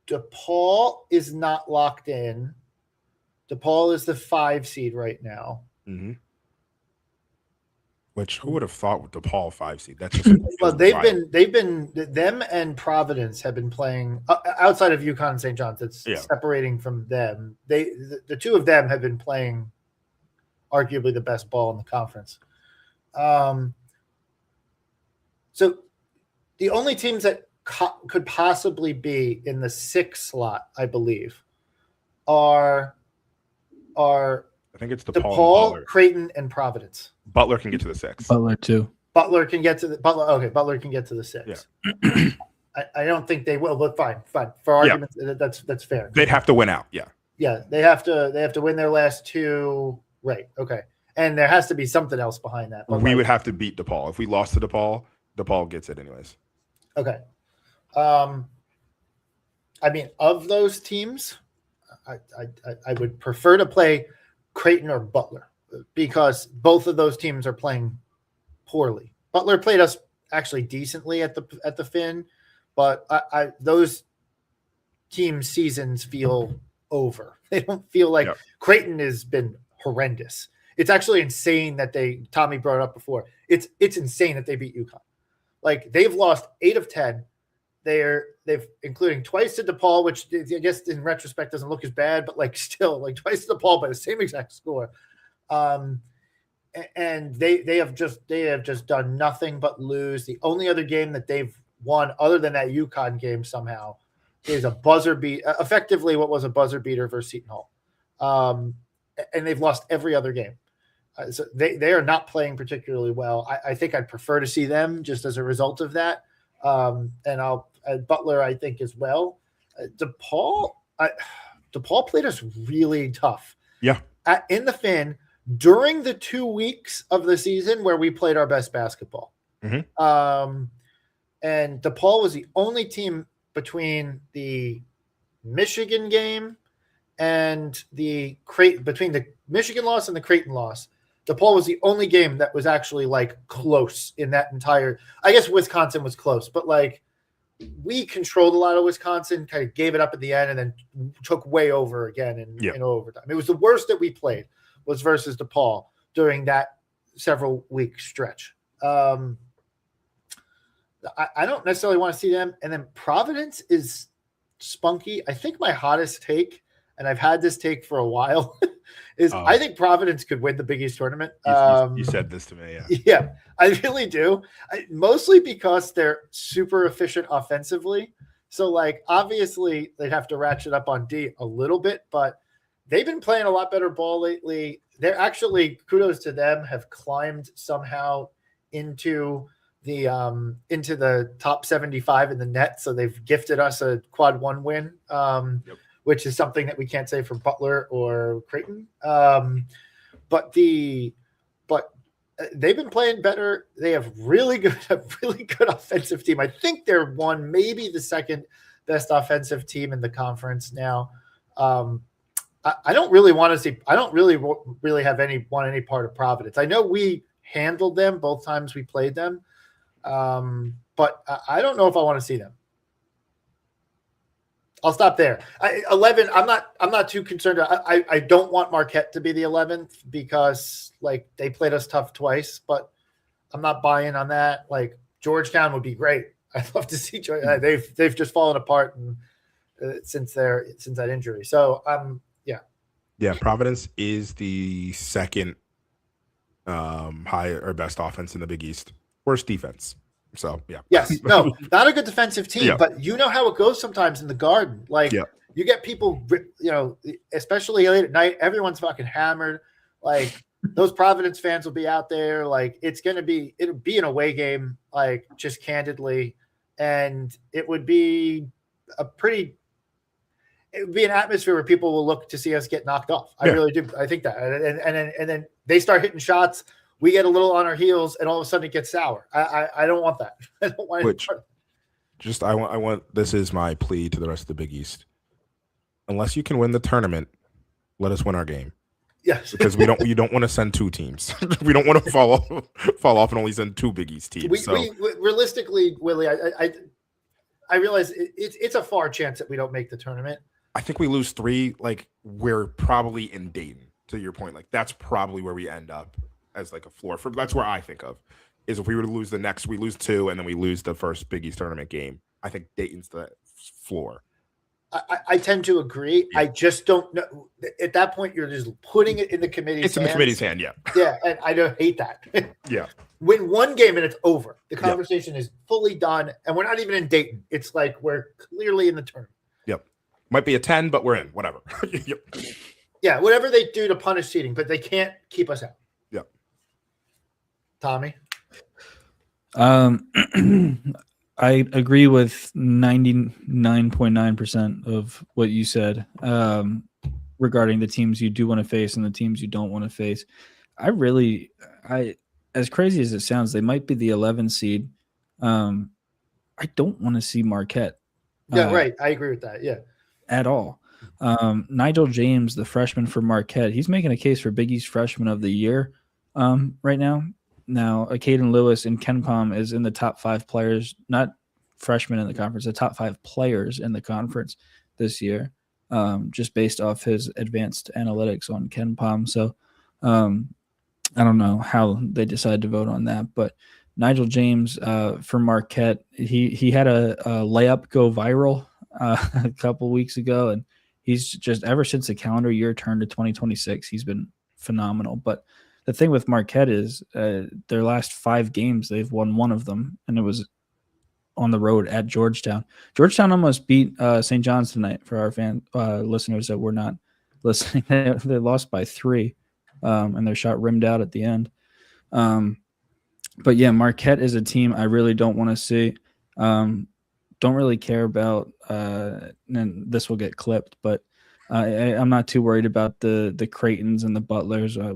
DePaul is not locked in. DePaul is the 5 seed right now. Mm-hmm. Which who would have thought with DePaul 5 seed? That's just well, they've been them and Providence have been playing outside of UConn and St. John's. It's separating from them. The two of them have been playing arguably the best ball in the conference. So the only teams that could possibly be in the 6 slot, I believe, are I think it's DePaul, Creighton, and Providence. Butler can get to the 6. Butler too. Butler can get to the Butler. Okay, Butler can get to the 6. Yeah. I don't think they will, but fine. For arguments, that's fair. They'd have to win out. Yeah. Yeah, they have to win their last 2. Right. Okay. And there has to be something else behind that. We would have to beat DePaul. If we lost to DePaul, DePaul gets it anyways. Okay. I mean, of those teams, I would prefer to play Creighton or Butler because both of those teams are playing poorly. Butler played us actually decently at the Finn, but those team seasons feel over. They don't feel like Creighton has been horrendous. It's actually insane that Tommy brought it up before. It's insane that they beat UConn. Like they've lost 8 of 10. They've including twice to DePaul, which I guess in retrospect doesn't look as bad, but like still like twice to DePaul by the same exact score. And they have just done nothing but lose. The only other game that they've won other than that UConn game somehow is a buzzer beat, effectively what was a buzzer beater versus Seton Hall. And they've lost every other game. So they are not playing particularly well. I think I'd prefer to see them just as a result of that. And Butler, I think, as well. DePaul played us really tough. Yeah. In the Finn during the 2 weeks of the season where we played our best basketball. Mm-hmm. And DePaul was the only team between the Michigan game and between the Michigan loss and the Creighton loss. DePaul was the only game that was actually like close in that entire. I guess Wisconsin was close, but like we controlled a lot of Wisconsin, kind of gave it up at the end, and then took way over again in overtime. It was the worst that we played was versus DePaul during that several week stretch. I don't necessarily want to see them. And then Providence is spunky. I think my hottest take, and I've had this take for a while, is I think Providence could win the Big East tournament. You said this to me, yeah. Yeah, I really do. Mostly because they're super efficient offensively. So, like, obviously, they'd have to ratchet up on D a little bit, but they've been playing a lot better ball lately. They're actually, kudos to them, have climbed somehow into the top 75 in the net. So they've gifted us a quad 1 win, which is something that we can't say for Butler or Creighton. But they've been playing better. They have a really good offensive team. I think they're maybe the second best offensive team in the conference now. I don't really want to see. I don't really have want any part of Providence. I know we handled them both times we played them, but I don't know if I want to see them. I'll stop there. 11. I'm not too concerned. I don't want Marquette to be the 11th because like they played us tough twice, but I'm not buying on that. Like Georgetown would be great. I'd love to see Georgetown. They've just fallen apart since that injury. So yeah. Providence is the second high or best offense in the Big East. Worst defense. So yeah. Yes. No, not a good defensive team, but you know how it goes sometimes in the Garden. Like you get people, especially late at night, everyone's fucking hammered. Like those Providence fans will be out there. Like it'll be an away game, like just candidly. And it would be an atmosphere where people will look to see us get knocked off. I really do. I think that. And then they start hitting shots. We get a little on our heels, and all of a sudden it gets sour. I don't want that. I don't want it. I want. This is my plea to the rest of the Big East. Unless you can win the tournament, let us win our game. Yes, because you don't want to send two teams. We don't want to fall off and only send two Big East teams. We realistically, Willie, I realize it's a far chance that we don't make the tournament. I think we lose 3. Like we're probably in Dayton. To your point, like that's probably where we end up as like a floor. That's where I think of is if we were to lose we lose 2 and then we lose the first Big East tournament game. I think Dayton's the floor. I tend to agree. Yeah. I just don't know. At that point, you're just putting it in the committee's It's in the committee's hand, yeah. Yeah, and I don't hate that. Yeah. Win one game and it's over. The conversation is fully done, and we're not even in Dayton. It's like we're clearly in the tournament. Yep. Might be a 10, but we're in. Whatever. Yep. Yeah, whatever they do to punish seeding, but they can't keep us out. Yep. Tommy? I agree with 99.9% of what you said regarding the teams you do want to face and the teams you don't want to face. As crazy as it sounds, they might be the 11 seed. I don't want to see Marquette. Yeah, right. I agree with that. Yeah. At all. Nigel James, the freshman for Marquette, he's making a case for Big East Freshman of the Year right now. Now, Caden Lewis and KenPom is in the top 5 players, not freshmen in the conference, the top 5 players in the conference this year, just based off his advanced analytics on KenPom. So I don't know how they decide to vote on that, but Nigel James for Marquette, he had a layup go viral a couple weeks ago, and he's just ever since the calendar year turned to 2026, he's been phenomenal. But the thing with Marquette is their last 5 games, they've won 1 of them, and it was on the road at Georgetown. Georgetown almost beat St. John's tonight for our listeners that were not listening. They lost by 3, and their shot rimmed out at the end. But, yeah, Marquette is a team I really don't want to see. Don't really care about and this will get clipped, but I'm not too worried about the Creightons and the Butlers. I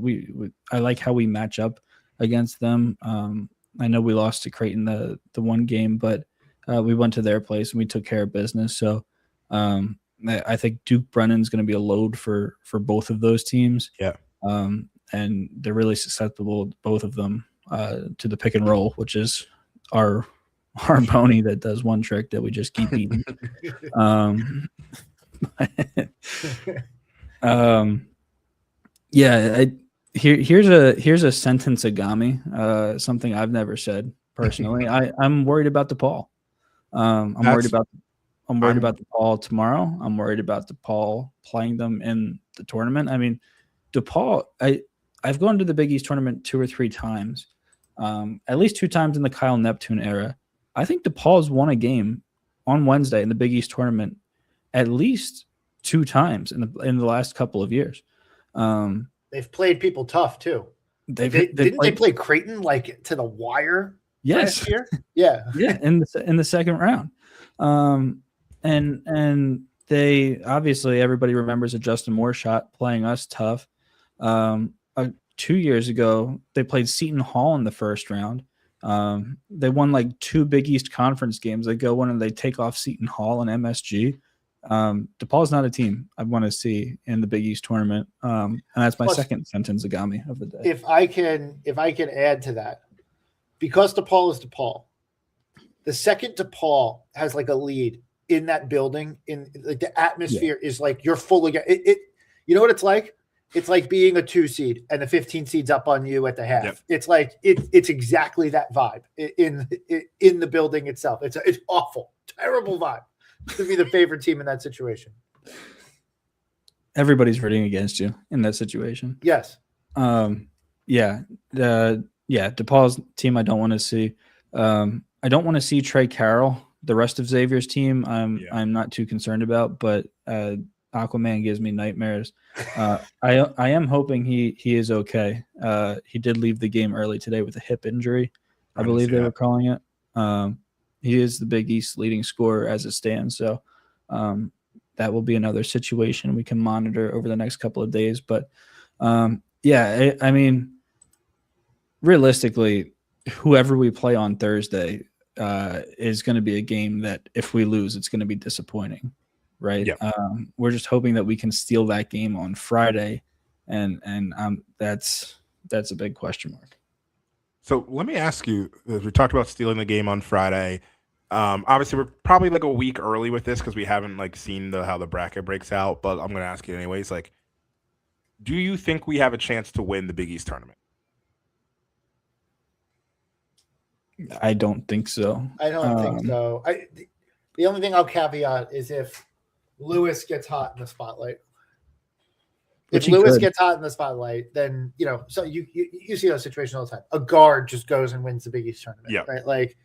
like how we match up against them. I know we lost to Creighton the one game, but we went to their place and we took care of business. So I think Duke Brennan's going to be a load for both of those teams. Yeah. And they're really susceptible, both of them, to the pick and roll, which is our pony that does one trick that we just keep eating. Here's a sentence agami, something I've never said personally. I'm worried about DePaul. I'm worried about DePaul tomorrow. I'm worried about DePaul playing them in the tournament. I mean, DePaul, I've gone to the Big East tournament 2 or 3 times, at least 2 times in the Kyle Neptune era. I think DePaul's won a game on Wednesday in the Big East tournament at least 2 times in the last couple of years. They've played people tough too. Didn't they play Creighton like to the wire? Yes. Last year? Yeah. Yeah. In the second round. And they obviously everybody remembers a Justin Moore shot playing us tough. 2 years ago, they played Seton Hall in the first round. They won like 2 Big East Conference games. They go in and they take off Seton Hall and MSG. DePaul's not a team I want to see in the Big East tournament. And that's my second sentence Agami of the day. If I can add to that, because DePaul is DePaul, the second DePaul has like a lead in that building, in like the atmosphere is like you're fully it. You know what it's like? It's like being a 2 seed and the 15 seeds up on you at the half. Yep. It's like it's exactly that vibe in the building itself. It's awful, terrible vibe to be the favorite team in that situation. Everybody's rooting against you in that situation. Yes. DePaul's team I don't want to see. I don't want to see Trey Carroll. The rest of Xavier's team I'm not too concerned about, but Aquaman gives me nightmares. I am hoping he is okay. He did leave the game early today with a hip injury, I believe they were calling it. He is the Big East leading scorer as it stands, so that will be another situation we can monitor over the next couple of days. But I mean, realistically, whoever we play on Thursday is going to be a game that if we lose, it's going to be disappointing. Right. Yeah. We're just hoping that we can steal that game on Friday. And that's a big question mark. So let me ask you, as we talked about stealing the game on Friday, obviously we're probably like a week early with this because we haven't like seen how the bracket breaks out, but I'm going to ask you anyways, like, do you think we have a chance to win the Big East tournament? I don't think so. I don't think so. The only thing I'll caveat is if Lewis gets hot in the spotlight. If Lewis gets hot in the spotlight, then so you see those situations all the time. A guard just goes and wins the Big East tournament, right? Like,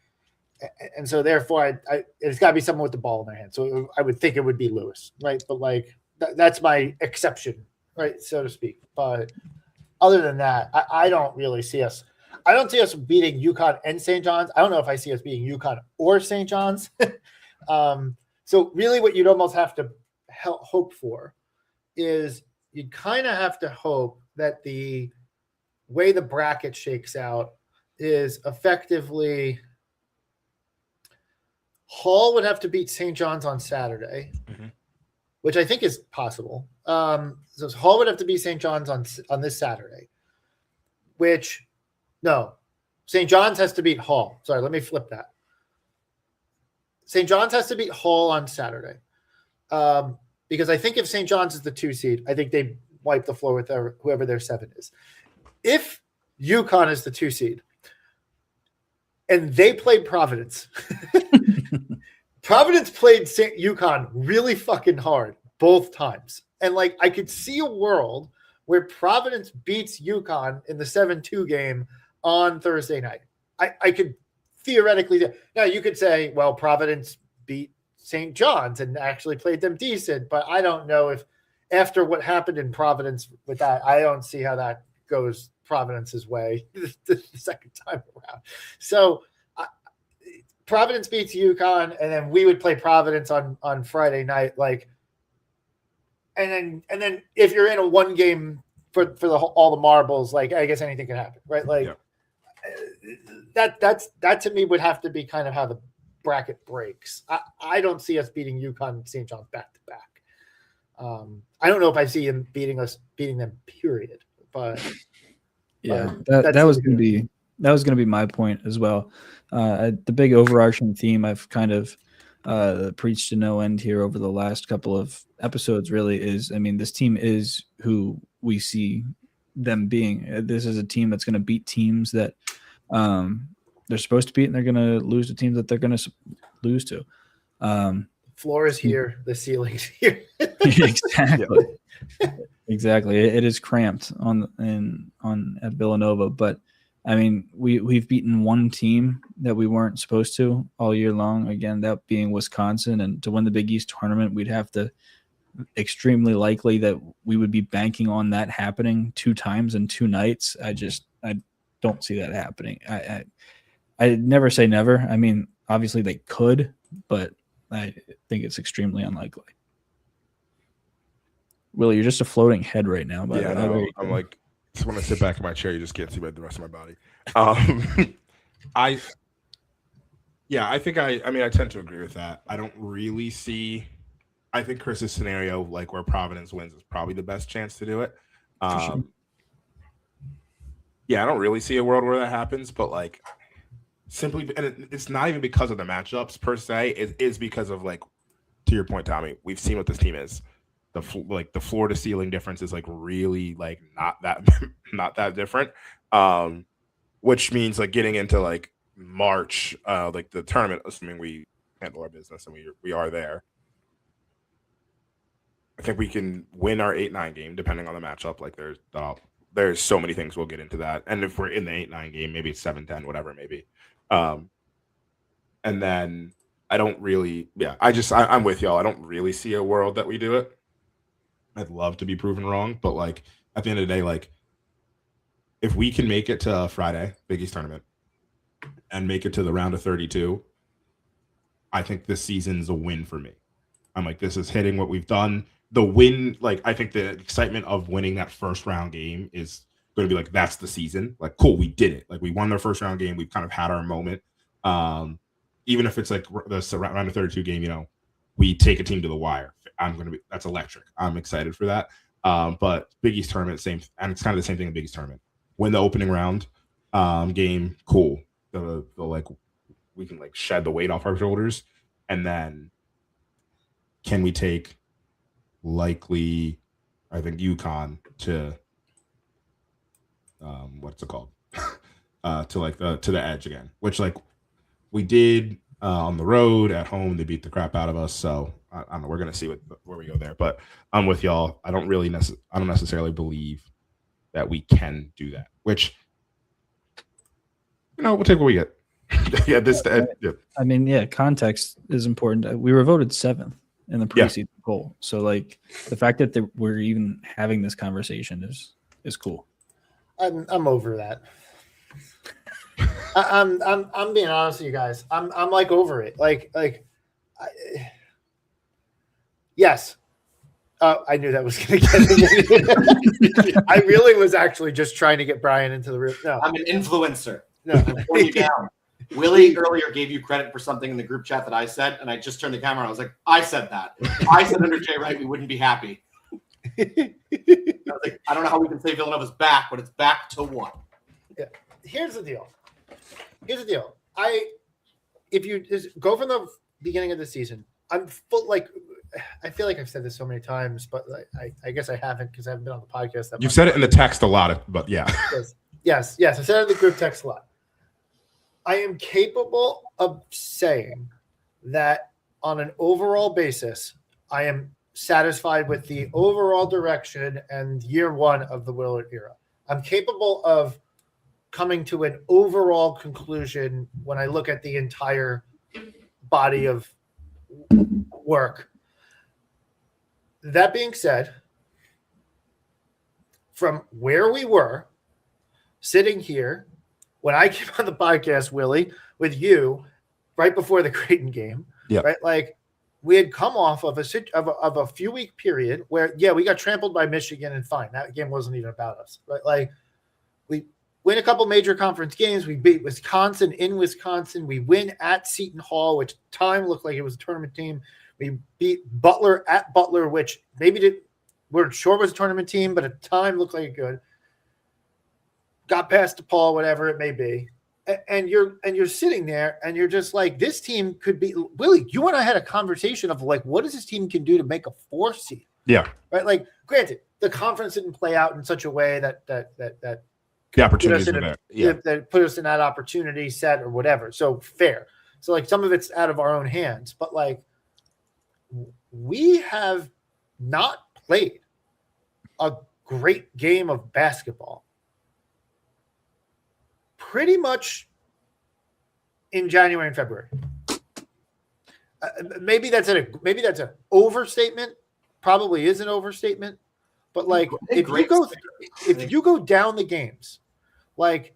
and so therefore, it's got to be someone with the ball in their hand. So I would think it would be Lewis, right? But like that's my exception, right, so to speak. But other than that, I don't really see us. I don't see us beating UConn and St. John's. I don't know if I see us beating UConn or St. John's. So really what you'd almost have to hope for is you'd kind of have to hope that the way the bracket shakes out is effectively Hall would have to beat St. John's on Saturday, which I think is possible. So Hall would have to beat St. John's on this Saturday, St. John's has to beat Hall. Sorry, let me flip that. St. John's has to beat Hall on Saturday. Because I think if St. John's is the 2 seed, I think they wipe the floor with whoever their 7 is. If UConn is the 2 seed and they played Providence, Providence played UConn really fucking hard both times. And like I could see a world where Providence beats UConn in the 7-2 game on Thursday night. I could theoretically do. Now you could say, well, Providence beat St. John's and actually played them decent, but I don't know if after what happened in Providence with that, I don't see how that goes Providence's way the second time around. So Providence beats UConn, and then we would play Providence on Friday night, like, and then if you're in a 1 game for all the marbles, like I guess anything can happen, right? Like that to me would have to be kind of how the bracket breaks. I don't see us beating UConn and St. John's back to back. I don't know if I see them beating them, period. But that was going to be my point as well. The big overarching theme I've kind of preached to no end here over the last couple of episodes really is, I mean, this team is who we see them being. This is a team that's going to beat teams that they're supposed to beat, and they're going to lose to teams that they're going to lose to. Floor is here, the ceiling's here. Exactly. Exactly. It is cramped at Villanova, but I mean, we've beaten one team that we weren't supposed to all year long. Again, that being Wisconsin, and to win the Big East tournament, we'd have to extremely likely that we would be banking on that happening 2 times in 2 nights. I don't see that happening. I never say never. I mean, obviously they could, but I think it's extremely unlikely. Willie, you're just a floating head right now. By the way. No, I'm like, just want to sit back in my chair. You just can't see the rest of my body. I tend to agree with that. I don't really see. I think Chris's scenario, like where Providence wins, is probably the best chance to do it. Sure. Yeah, I don't really see a world where that happens, but like simply, and it's not even because of the matchups per se. It is because of, like, to your point, Tommy, we've seen what this team is. The floor to ceiling difference is like really like not that different. Which means like getting into like March, like the tournament, assuming we handle our business and we are there. I think we can win our 8-9 game depending on the matchup. Like there's so many things, we'll get into that. And if we're in the 8-9 game, maybe it's 7-10, whatever it may be. And then I don't really, I'm with y'all. I don't really see a world that we do it. I'd love to be proven wrong, but like at the end of the day, like if we can make it to Friday, Big East tournament, and make it to the round of 32, I think this season's a win for me. I'm like, this is hitting what we've done. The win, like I think the excitement of winning that first round game is going to be like, that's the season. Like, cool, we did it. Like we won their first round game. We've kind of had our moment. Even if it's like the round of 32 game, you know, we take a team to the wire. That's electric. I'm excited for that. But Big East tournament, same, and it's kind of the same thing in Big East tournament. Win the opening round game, cool. The like we can like shed the weight off our shoulders, and then can we take likely, I think UConn to what's it called to the edge again, which like we did on the road. At home they beat the crap out of us, so I don't know, we're gonna see where we go there. But I'm with y'all. I don't necessarily believe that we can do that, which, you know, we'll take what we get. I mean, context is important. We were voted 7th in the preseason poll, so like the fact that we're even having this conversation is cool. I'm over that. I'm being honest with you guys. I'm like over it. Yes. I knew that was going to get me. I really was actually just trying to get Brian into the room. No, I'm an influencer. No. I'm pulling you down. Willie earlier gave you credit for something in the group chat that I said, and I just turned the camera on. I was like, I said that. If I said under Jay Wright, we wouldn't be happy. I was like, I don't know how we can say Villanova's back, but it's back to 1. Yeah. Here's the deal. If you just go from the beginning of the season, I'm full, like, I feel like I've said this so many times, but I guess I haven't because I haven't been on the podcast that much. You've said it in the text a lot, but yeah. Yes. I said it in the group text a lot. I am capable of saying that on an overall basis, I am satisfied with the overall direction and year 1 of the Willard era. I'm capable of coming to an overall conclusion when I look at the entire body of work. That being said, from where we were sitting here, when I came on the podcast, Willie, with you right before the Creighton game, right? Like we had come off of a few week period where, we got trampled by Michigan and fine. That game wasn't even about us, right? Like we win a couple major conference games. We beat Wisconsin in Wisconsin. We win at Seton Hall, which time looked like it was a tournament team. We beat Butler at Butler, which we're sure was a tournament team, but at the time looked like it could. Got past DePaul, whatever it may be, and you're sitting there and you're just like, this team could be. Willie, you and I had a conversation of like, what does this team can do to make a 4 seed? Yeah, right. Like, granted, the conference didn't play out in such a way that the opportunities were there. Yeah. that put us in that opportunity set or whatever. So fair. So like some of it's out of our own hands, but like we have not played a great game of basketball pretty much in January and February. Maybe that's an overstatement. Probably is an overstatement. But like if you go down the games, like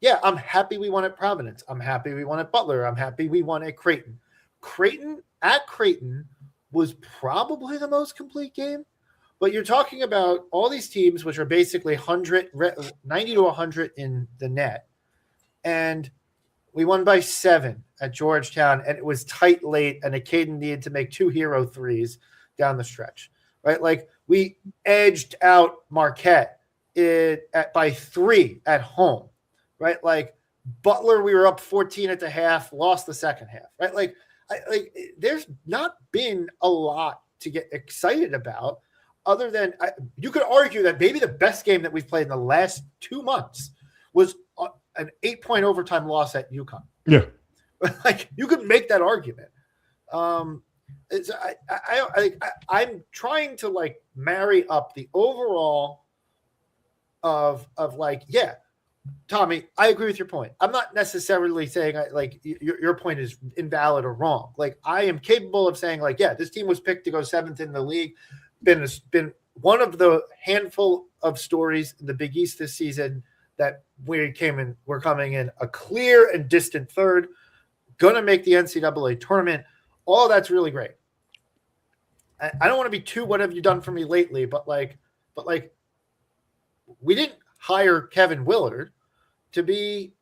yeah, I'm happy we won at Providence. I'm happy we won at Butler. I'm happy we won at Creighton. Creighton was probably the most complete game. But you're talking about all these teams, which are basically 90 to 100 in the net. And we won by 7 at Georgetown, and it was tight late, and Caden needed to make 2 hero threes down the stretch, right? Like we edged out Marquette by 3 at home, right? Like Butler, we were up 14 at the half, lost the second half, right? Like there's not been a lot to get excited about. Other than you could argue that maybe the best game that we've played in the last 2 months was an 8-point overtime loss at UConn. Yeah, like you could make that argument. I'm trying to like marry up the overall of like yeah, Tommy, I agree with your point. I'm not necessarily saying like your point is invalid or wrong. Like I am capable of saying like yeah, this team was picked to go 7th in the league. Been one of the handful of stories in the Big East this season that we're coming in a clear and distant 3rd, gonna make the NCAA tournament. All that's really great. I don't want to be too what have you done for me lately, but like we didn't hire Kevin Willard to be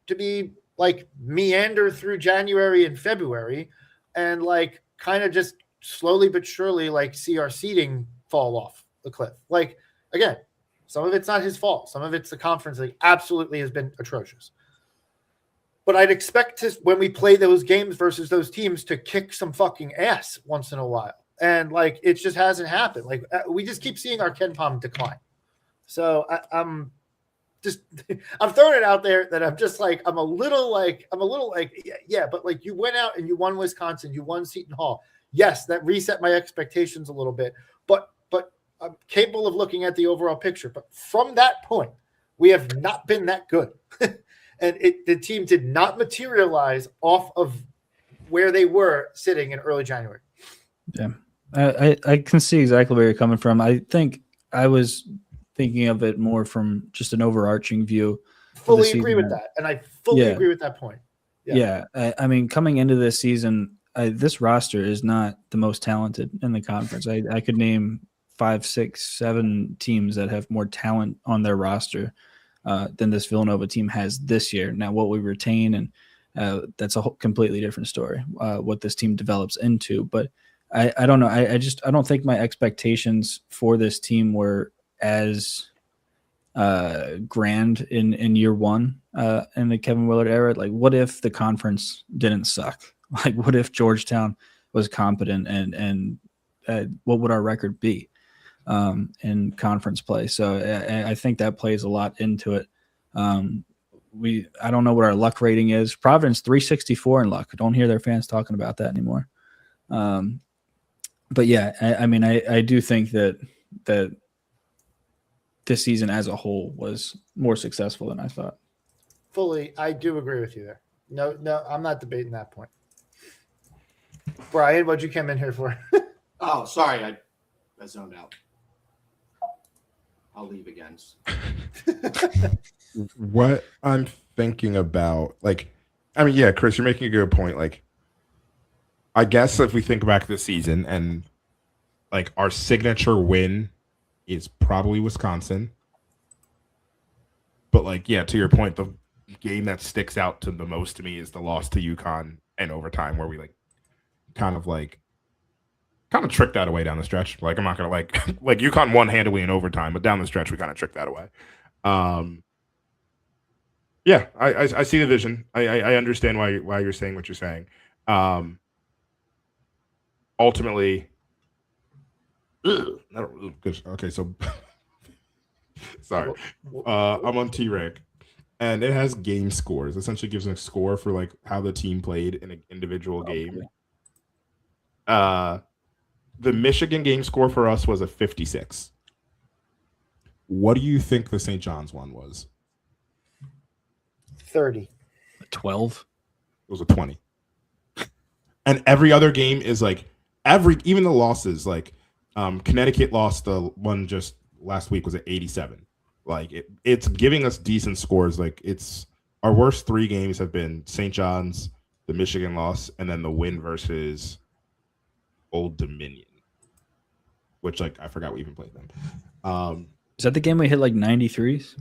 like meander through January and February and like kind of just slowly but surely like see our seeding fall off the cliff. Like again, some of it's not his fault. Some of it's the conference that absolutely has been atrocious. But I'd expect to, when we play those games versus those teams, to kick some fucking ass once in a while. And like, it just hasn't happened. Like we just keep seeing our KenPom decline. So I'm throwing it out there that I'm a little like, yeah, but like you went out and you won Wisconsin, you won Seton Hall. Yes, that reset my expectations a little bit, but I'm capable of looking at the overall picture. But from that point, we have not been that good. And the team did not materialize off of where they were sitting in early January. Yeah, I can see exactly where you're coming from. I think I was thinking of it more from just an overarching view. Fully agree with that. And I fully agree with that point. Yeah. I mean, coming into this season, this roster is not the most talented in the conference. I could name 5, 6, 7 teams that have more talent on their roster than this Villanova team has this year. Now, what we retain, and that's a completely different story, what this team develops into. But I don't know. I don't think my expectations for this team were as grand in year one in the Kevin Willard era. Like, what if the conference didn't suck? Like, what if Georgetown was competent and what would our record be in conference play? So I think that plays a lot into it. I don't know what our luck rating is. Providence 364 in luck. I don't hear their fans talking about that anymore. But yeah, I mean, I do think that this season as a whole was more successful than I thought. Fully, I do agree with you there. No, I'm not debating that point. Brian, what'd you come in here for? Oh, sorry, I zoned out. I'll leave again. What I'm thinking about, like, I mean, yeah, Chris, you're making a good point. Like, I guess if we think back this season and like our signature win is probably Wisconsin. But like, yeah, to your point, the game that sticks out to the most to me is the loss to UConn in overtime, where we kind of tricked that away down the stretch. Like, I'm not gonna like UConn won handily in overtime, but down the stretch we kind of tricked that away. Yeah, I see the vision. I understand why you're saying what you're saying. Ultimately, okay, so sorry. I'm on T-Rank. and it has game scores. Essentially, gives a score for like how the team played in an individual game. The Michigan game score for us was a 56. What do you think the St. John's one was? 30. 12. It was a 20. And every other game is like even the losses, like Connecticut lost the one just last week was at 87. Like it's giving us decent scores. Like it's our worst 3 games have been St. John's, the Michigan loss, and then the win versus Old Dominion, which like I forgot we even played them. Is that the game we hit like 93s?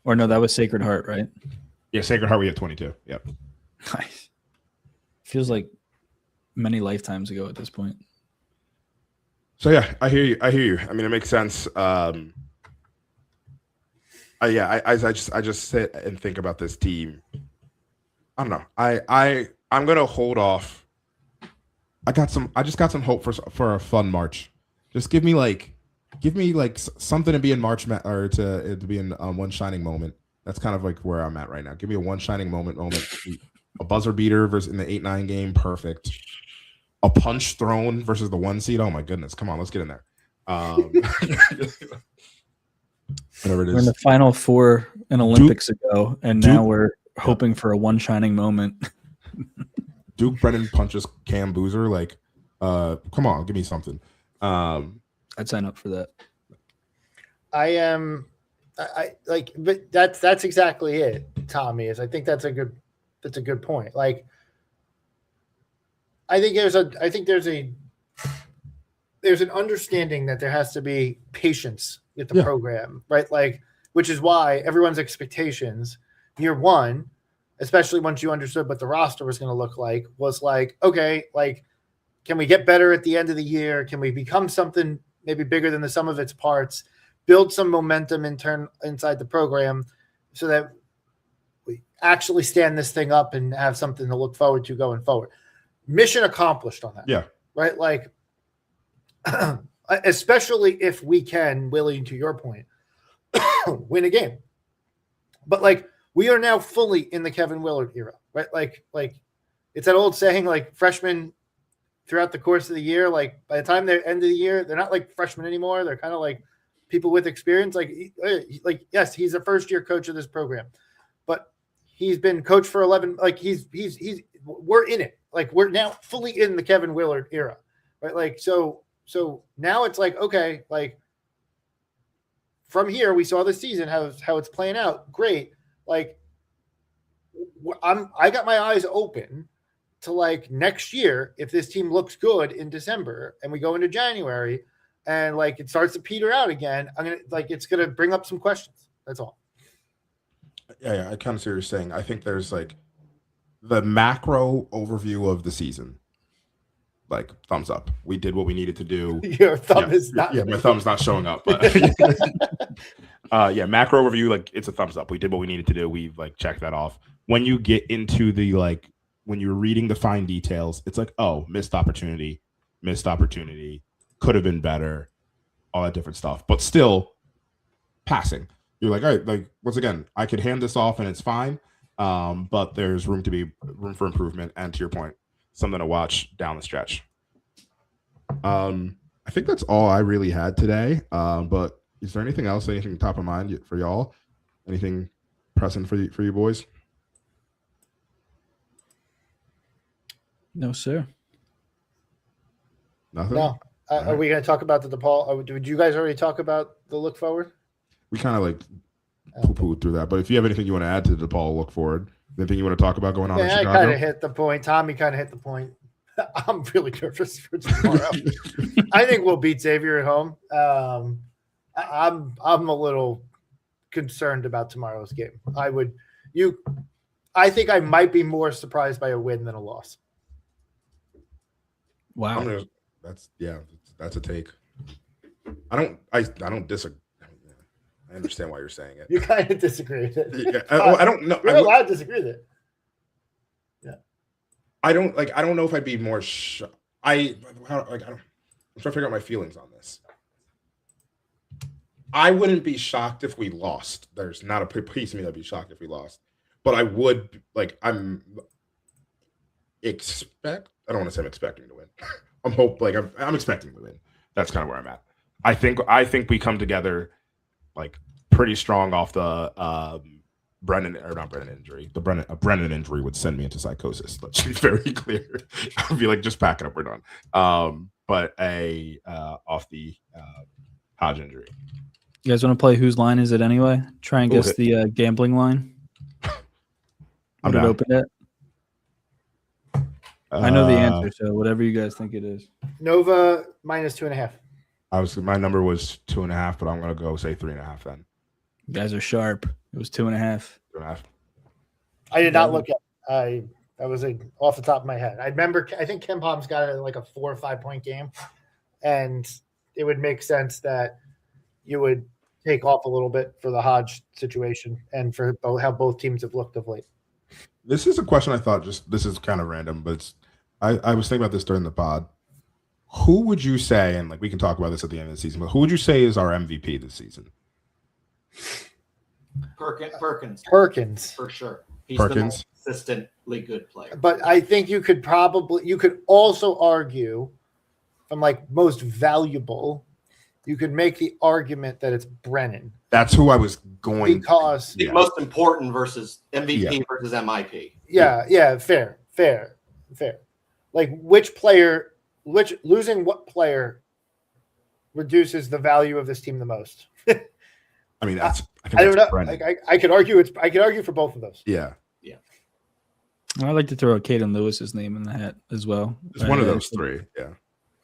Or no, that was Sacred Heart, right? Yeah, Sacred Heart we hit 22. Yep. Nice. Feels like many lifetimes ago at this point. So yeah, I hear you. I mean, it makes sense. I just sit and think about this team. I don't know. I'm gonna hold off. I just got some hope for a fun March. Just give me like something to be in March or to be in one shining moment. That's kind of like where I'm at right now. Give me a one shining moment. A buzzer beater versus in the 8-9 game, perfect. A punch thrown versus the 1 seed. Oh my goodness! Come on, let's get in there. Whatever it is. We're in the Final Four in Olympics ago, and now we're hoping for a one shining moment. Duke Brennan punches Cam Boozer. Like, come on, give me something. I'd sign up for that. But that's exactly it, Tommy. I think that's a good point. Like, I think there's an understanding that there has to be patience with the program, right? Like, which is why everyone's expectations year one, especially once you understood what the roster was going to look like, was like, okay, like, can we get better at the end of the year? Can we become something maybe bigger than the sum of its parts? Build some momentum inside the program so that we actually stand this thing up and have something to look forward to going forward. Mission accomplished on that. Yeah. Right. Like, especially if we can, Willie, to your point, win a game. But like, we are now fully in the Kevin Willard era, right? Like it's that old saying, like freshmen throughout the course of the year, like by the time they're end of the year, they're not like freshmen anymore. They're kind of like people with experience. Like yes, he's a first year coach of this program, but he's been coach for 11. Like we're in it. Like we're now fully in the Kevin Willard era, right? Like, so now it's like, okay, like from here, we saw this season, how it's playing out. Great. Like I got my eyes open to like next year, if this team looks good in December and we go into January and like it starts to peter out again, it's going to bring up some questions. That's all. Yeah, I kind of see what you're saying. I think there's like the macro overview of the season. Like thumbs up. We did what we needed to do. Your thumb is not. Yeah, my thumb's not showing up. But macro overview, like it's a thumbs up. We did what we needed to do. We've like checked that off. When you get into the like, when you're reading the fine details, it's like, oh, missed opportunity, could have been better, all that different stuff. But still, passing. You're like, all right, like once again, I could hand this off and it's fine. But there's room for improvement. And to your point, something to watch down the stretch. I think that's all I really had today. But is there anything else, anything top of mind for y'all? Anything pressing for you boys? No, sir. Nothing? No. Are we going to talk about the DePaul? Did you guys already talk about the look forward? We kind of like poo-pooed through that. But if you have anything you want to add to the DePaul look forward, anything you want to talk about going on in Chicago? I kind of hit the point. Tommy kind of hit the point. I'm really nervous for tomorrow. I think we'll beat Xavier at home. I'm a little concerned about tomorrow's game. I think I might be more surprised by a win than a loss. Wow. That's a take. I don't disagree. I understand why you're saying it. You kind of disagree with it. Yeah, I don't know. You're allowed to disagree with it. Yeah. I don't know if I'd be more. I'm trying to figure out my feelings on this. I wouldn't be shocked if we lost. There's not a piece of me that'd be shocked if we lost, but I would like. I don't want to say I'm expecting to win. I'm expecting to win. That's kind of where I'm at. I think we come together like pretty strong off the not Brennan injury. The Brennan injury would send me into psychosis. Let's be very clear. I'd be like, just pack it up, we're done. But off the Hodge injury. You guys want to play whose line is it anyway? Try and guess the gambling line. I'm What it down. opened at? I know the answer, so whatever you guys think it is. Nova -2.5. My number was 2.5, but I'm gonna go say 3.5 then. You guys are sharp. It was 2.5. 2.5. I did not look at. That was off the top of my head. I remember. I think Ken Palm's got like a 4 or 5 point game, and it would make sense that you would take off a little bit for the Hodge situation and for how both teams have looked of late. This is a question I thought this is kind of random, but I was thinking about this during the pod. Who would you say, and like we can talk about this at the end of the season, but who would you say is our MVP this season? Perkins. Perkins. For sure. He's Perkins. the most consistently good player. But I think you could also argue from like most valuable, you could make the argument that it's Brennan. That's who I was going because the most important versus MVP versus MIP. Yeah, fair. Like losing what player reduces the value of this team the most? I mean, I don't know. I could argue for both of those. Yeah. I'd like to throw Caden Lewis's name in the hat as well. It's one of those three. Yeah.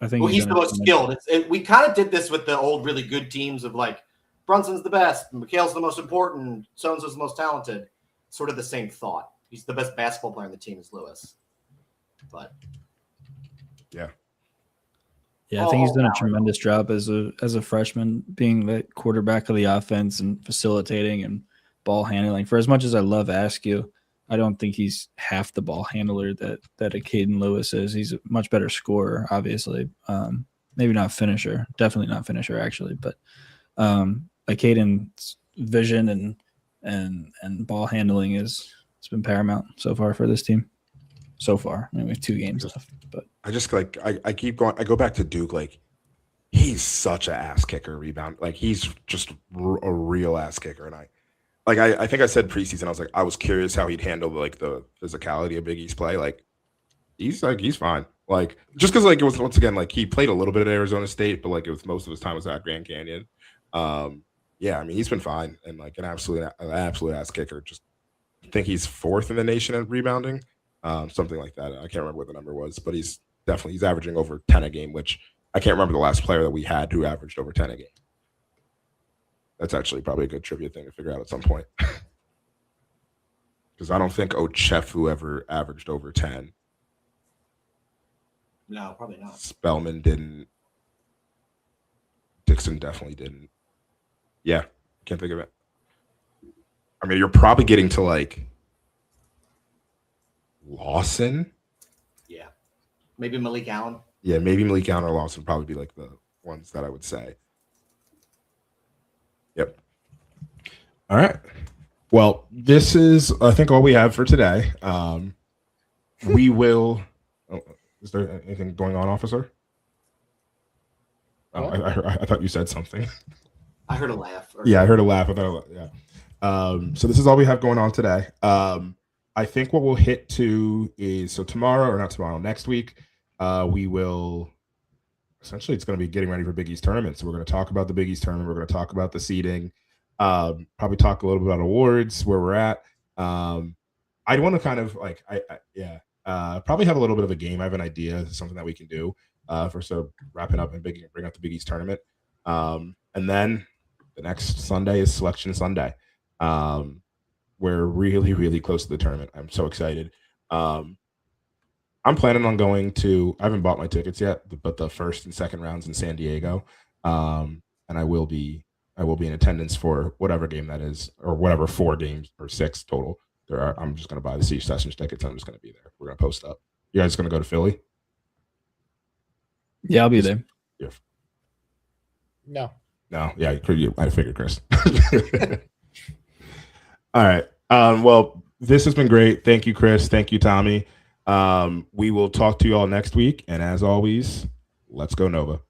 I think he's the most skilled. We kind of did this with the old really good teams of like Brunson's the best, Mikhail's the most important, so-and-so's the most talented. Sort of the same thought. He's the best basketball player on the team is Lewis. But I think he's done a tremendous job as a freshman, being the quarterback of the offense and facilitating and ball handling. For as much as I love Askew, I don't think he's half the ball handler that a Caden Lewis is. He's a much better scorer, obviously. Maybe not finisher, definitely not finisher actually, but like Caden's vision and ball handling has been paramount so far for this team. So far, I mean, we have 2 games left, but I just like I keep going. I go back to Duke. Like he's such an ass kicker, rebound. Like he's just a real ass kicker. And I think I said preseason. I was like, I was curious how he'd handle like the physicality of Big East play. Like he's fine. Like just because like it was once again like he played a little bit at Arizona State, but like it was most of his time was at Grand Canyon. Yeah, I mean he's been fine and like an absolute ass kicker. Just think he's 4th in the nation at rebounding. Something like that. I can't remember what the number was, but he's averaging over 10 a game, which I can't remember the last player that we had who averaged over 10 a game. That's actually probably a good trivia thing to figure out at some point. Because I don't think Ochefu ever averaged over 10. No, probably not. Spellman didn't. Dixon definitely didn't. Yeah, can't think of it. I mean, you're probably getting to like Lawson. Yeah. Maybe Malik Allen. Yeah, maybe Malik Allen or Lawson would probably be like the ones that I would say. Yep. All right. Well, this is, I think, all we have for today. We will. Oh, is there anything going on, officer? Oh, I thought you said something. I heard a laugh. Yeah, I heard a laugh. Yeah. So this is all we have going on today. I think what we'll hit to is next week, we will essentially it's going to be getting ready for Big East tournament. So we're going to talk about the Big East tournament. We're going to talk about the seeding, probably talk a little bit about awards, where we're at. I want to kind of like, probably have a little bit of a game. I have an idea, something that we can do for wrapping up and bring up the Big East tournament. And then the next Sunday is Selection Sunday. We're really, really close to the tournament. I'm so excited. I'm planning on going to. I haven't bought my tickets yet, but the first and second rounds in San Diego, and I will be in attendance for whatever game that is, or whatever 4 games or 6 total there are. I'm just going to buy the Siege Sessions tickets. I'm just going to be there. We're going to post up. You guys going to go to Philly? Yeah, I'll be there. Yeah. No. No, yeah, I figured, Chris. All right. Well, this has been great. Thank you, Chris. Thank you, Tommy. We will talk to you all next week. And as always, let's go Nova.